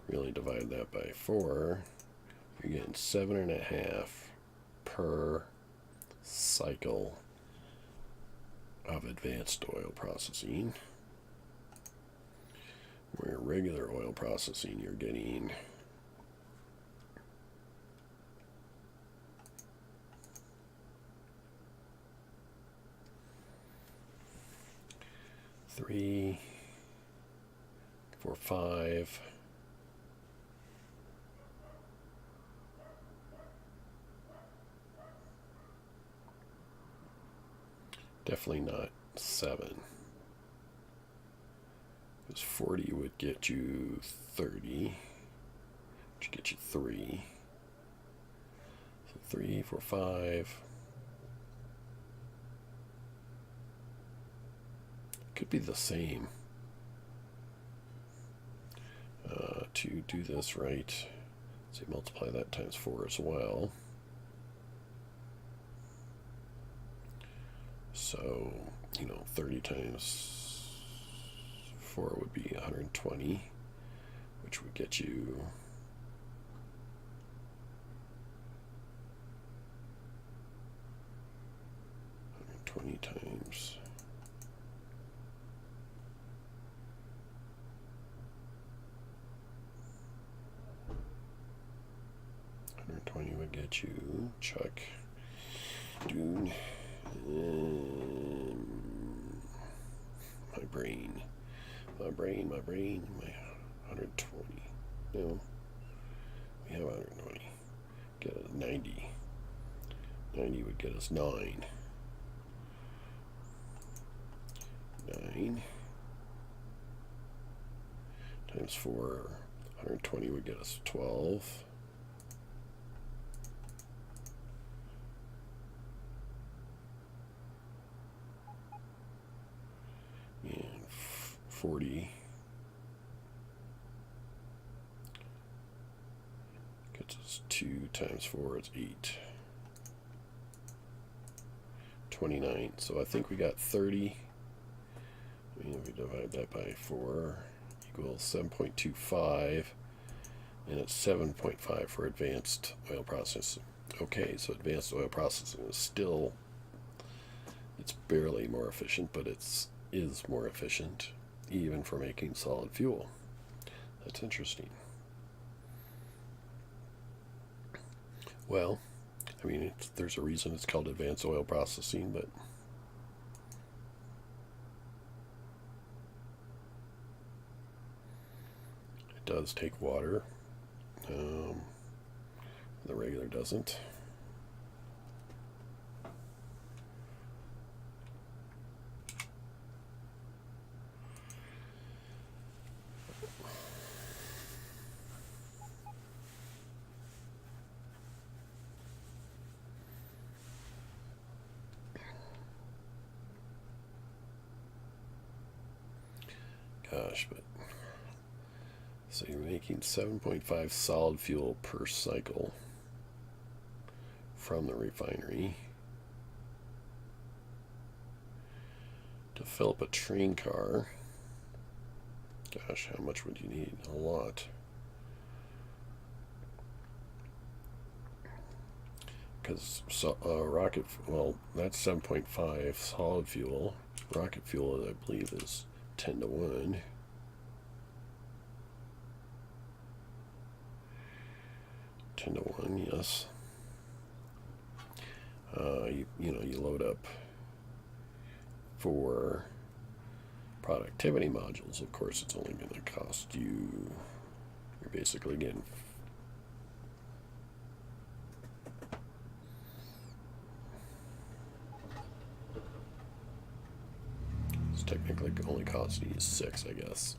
Really divide that by 4, you're getting 7.5 per cycle of advanced oil processing. Where regular oil processing, you're getting 3, 4, 5. Definitely not 7. Because 40 would get you 30, which get you 3. So 3, 4, 5. Could be the same. To do this right, so you multiply that times 4 as well. So, 30 times 4 would be 120, which would get you 120 times 120 would get you, Chuck, Dune, my brain, my 120. No, we have 120. Get us 90. 90 would get us 9. 9 times 4, 120 would get us 12. And 40 gets us 2 times 4 is 8. 29. So I think we got 30. If we divide that by 4 equals 7.25, and it's 7.5 for advanced oil processing. Okay, so advanced oil processing is still, it's barely more efficient, but is more efficient even for making solid fuel. That's interesting. Well, I mean, there's a reason it's called advanced oil processing, but it does take water. The regular doesn't. Gosh, but so you're making 7.5 solid fuel per cycle from the refinery to fill up a train car. Gosh, how much would you need? A lot. Because rocket, well, that's 7.5 solid fuel. Rocket fuel, I believe, is 10 to 1. Yes. You load up for productivity modules. Of course, it's only going to cost you. You're basically getting. It's technically only costing you 6, I guess.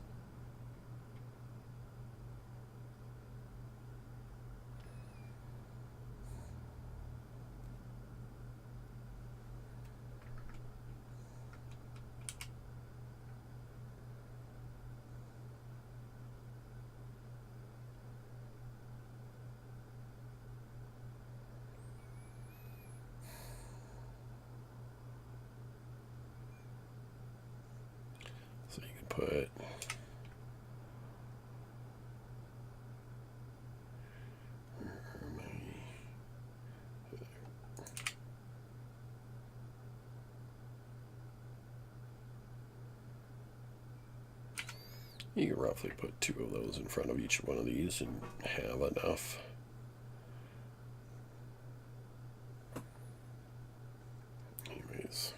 So you can put you can roughly put 2 of those in front of each one of these and have enough. Anyways,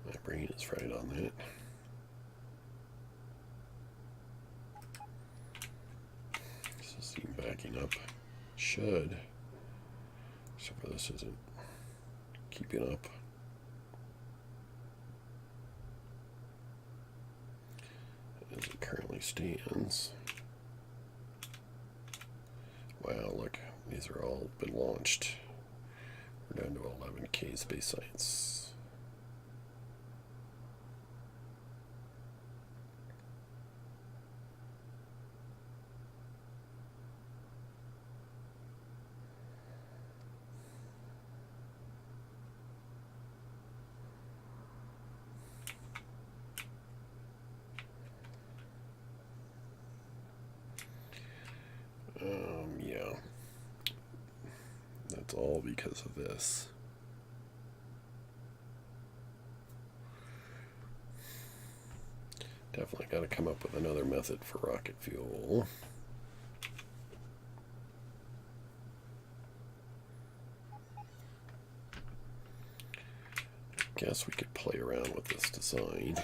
my brain is fried on that. System backing up should, except for this isn't keeping up. As it currently stands. Wow, look, these are all been launched. We're down to 11K space science. Yeah. That's all because of this. Definitely got to come up with another method for rocket fuel. Guess we could play around with this design.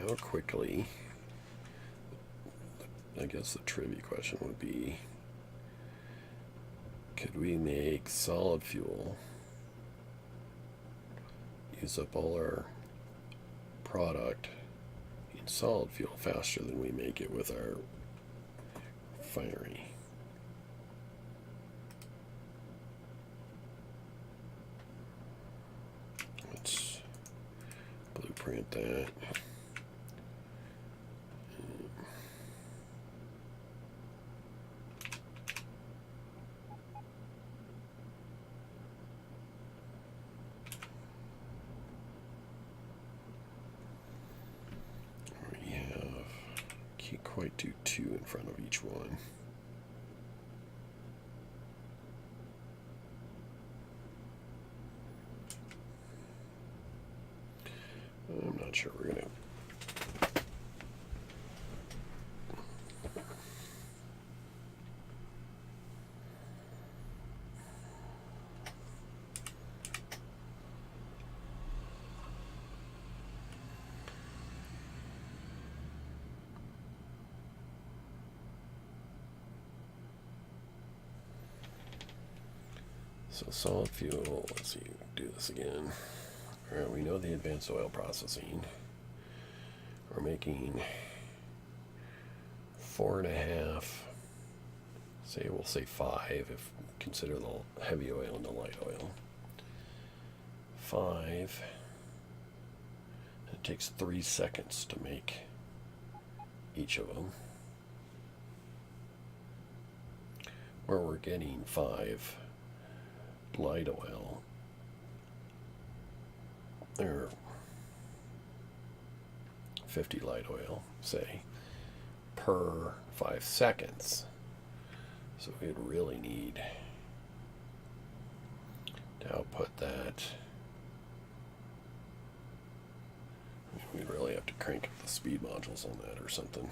How quickly, I guess the trivia question would be, could we make solid fuel, use up all our product in solid fuel faster than we make it with our refinery? Let's blueprint that. Quite do 2 in front of each one. not sure we're gonna. So solid fuel, let's see, do this again. All right, we know the advanced oil processing. We're making 4.5, we'll say 5 if consider the heavy oil and the light oil. 5, it takes 3 seconds to make each of them. Where we're getting 5 light oil, or 50 light oil, say, per 5 seconds. So we'd really need to output that. We'd really have to crank up the speed modules on that or something.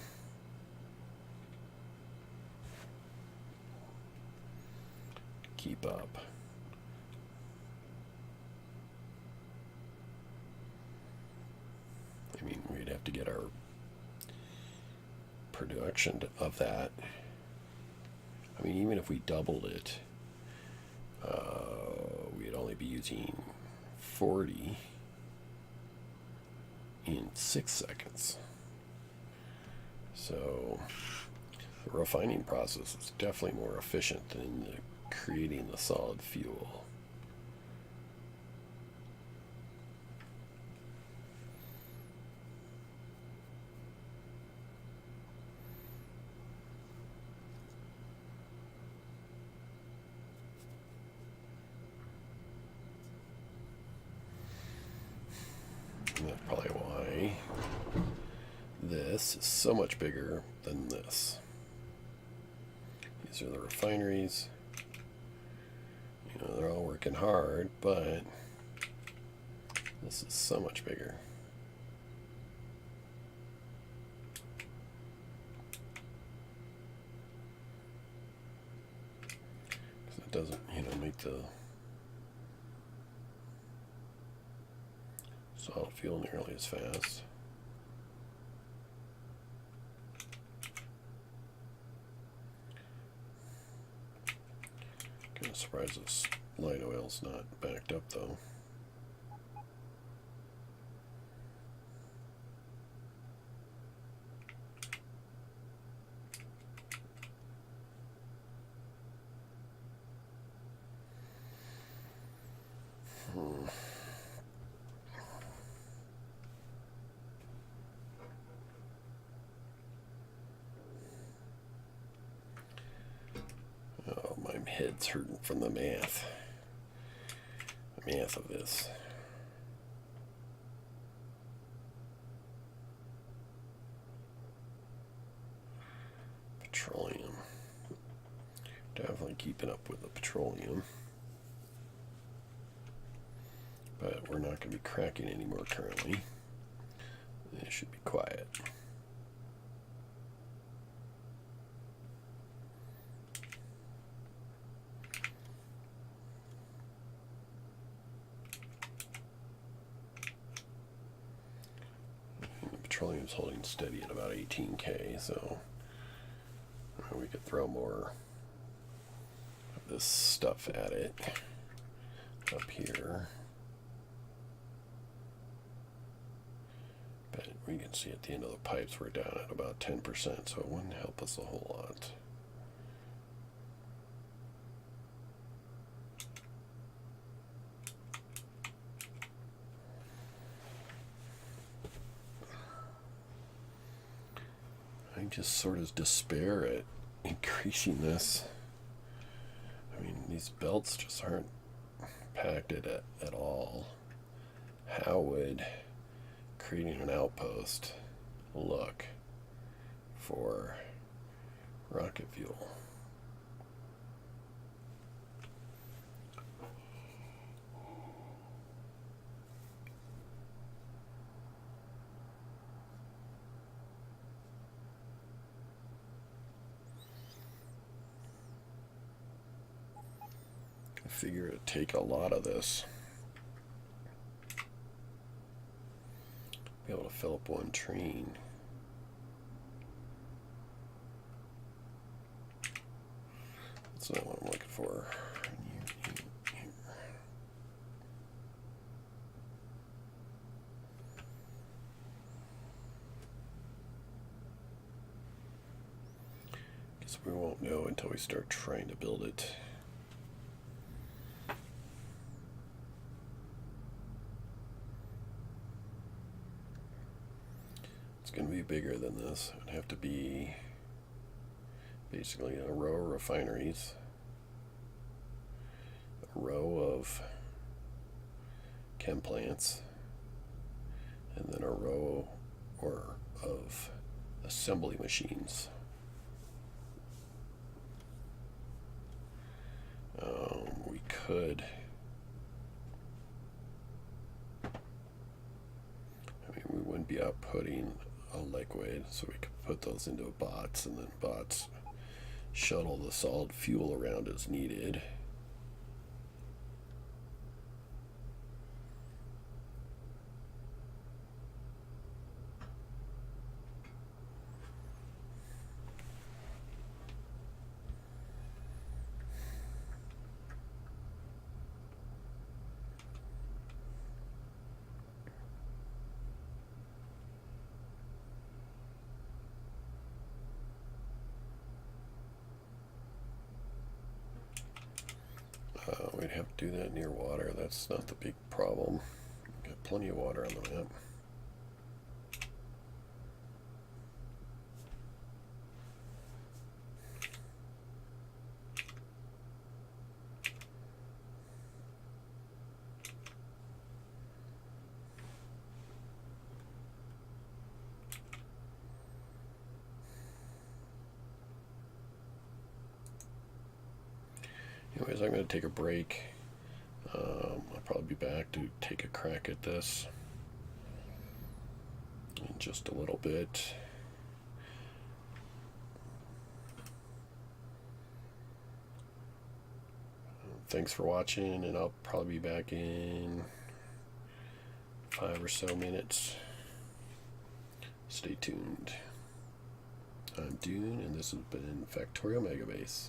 Keep up. I mean, we'd have to get our production of that. I mean, even if we doubled it, we'd only be using 40 in 6 seconds. So the refining process is definitely more efficient than creating the solid fuel. And that's probably why this is so much bigger than this. These are the refineries. You know, they're all working hard, but this is so much bigger. Because it doesn't, make the solid fuel nearly as fast. Kind of surprised this light oil's not backed up though. Oh, my head's hurting from the math. The math of this. Petroleum. Definitely keeping up with the petroleum. But we're not going to be cracking anymore currently. It should be quiet. Petroleum's holding steady at about 18K, so we could throw more of this stuff at it up here. But we can see at the end of the pipes we're down at about 10%, so it wouldn't help us a whole lot. I just sort of despair at increasing this. I mean, these belts just aren't packed at all. How would creating an outpost look for rocket fuel? figure it'd take a lot of this. Be able to fill up one train. That's not what I'm looking for. Guess we won't know until we start trying to build it. It's going to be bigger than this. It'd have to be basically a row of refineries, a row of chem plants, and then a row of assembly machines. We could, we wouldn't be outputting a liquid, so we could put those into bots, and then bots shuttle the solid fuel around as needed. We'd have to do that near water. That's not the big problem. Got plenty of water on the map. Anyways, I'm going to take a break. I'll probably be back to take a crack at this in just a little bit. Thanks for watching, and I'll probably be back in 5 or so minutes. Stay tuned. I'm Dune, and this has been Factorio Megabase.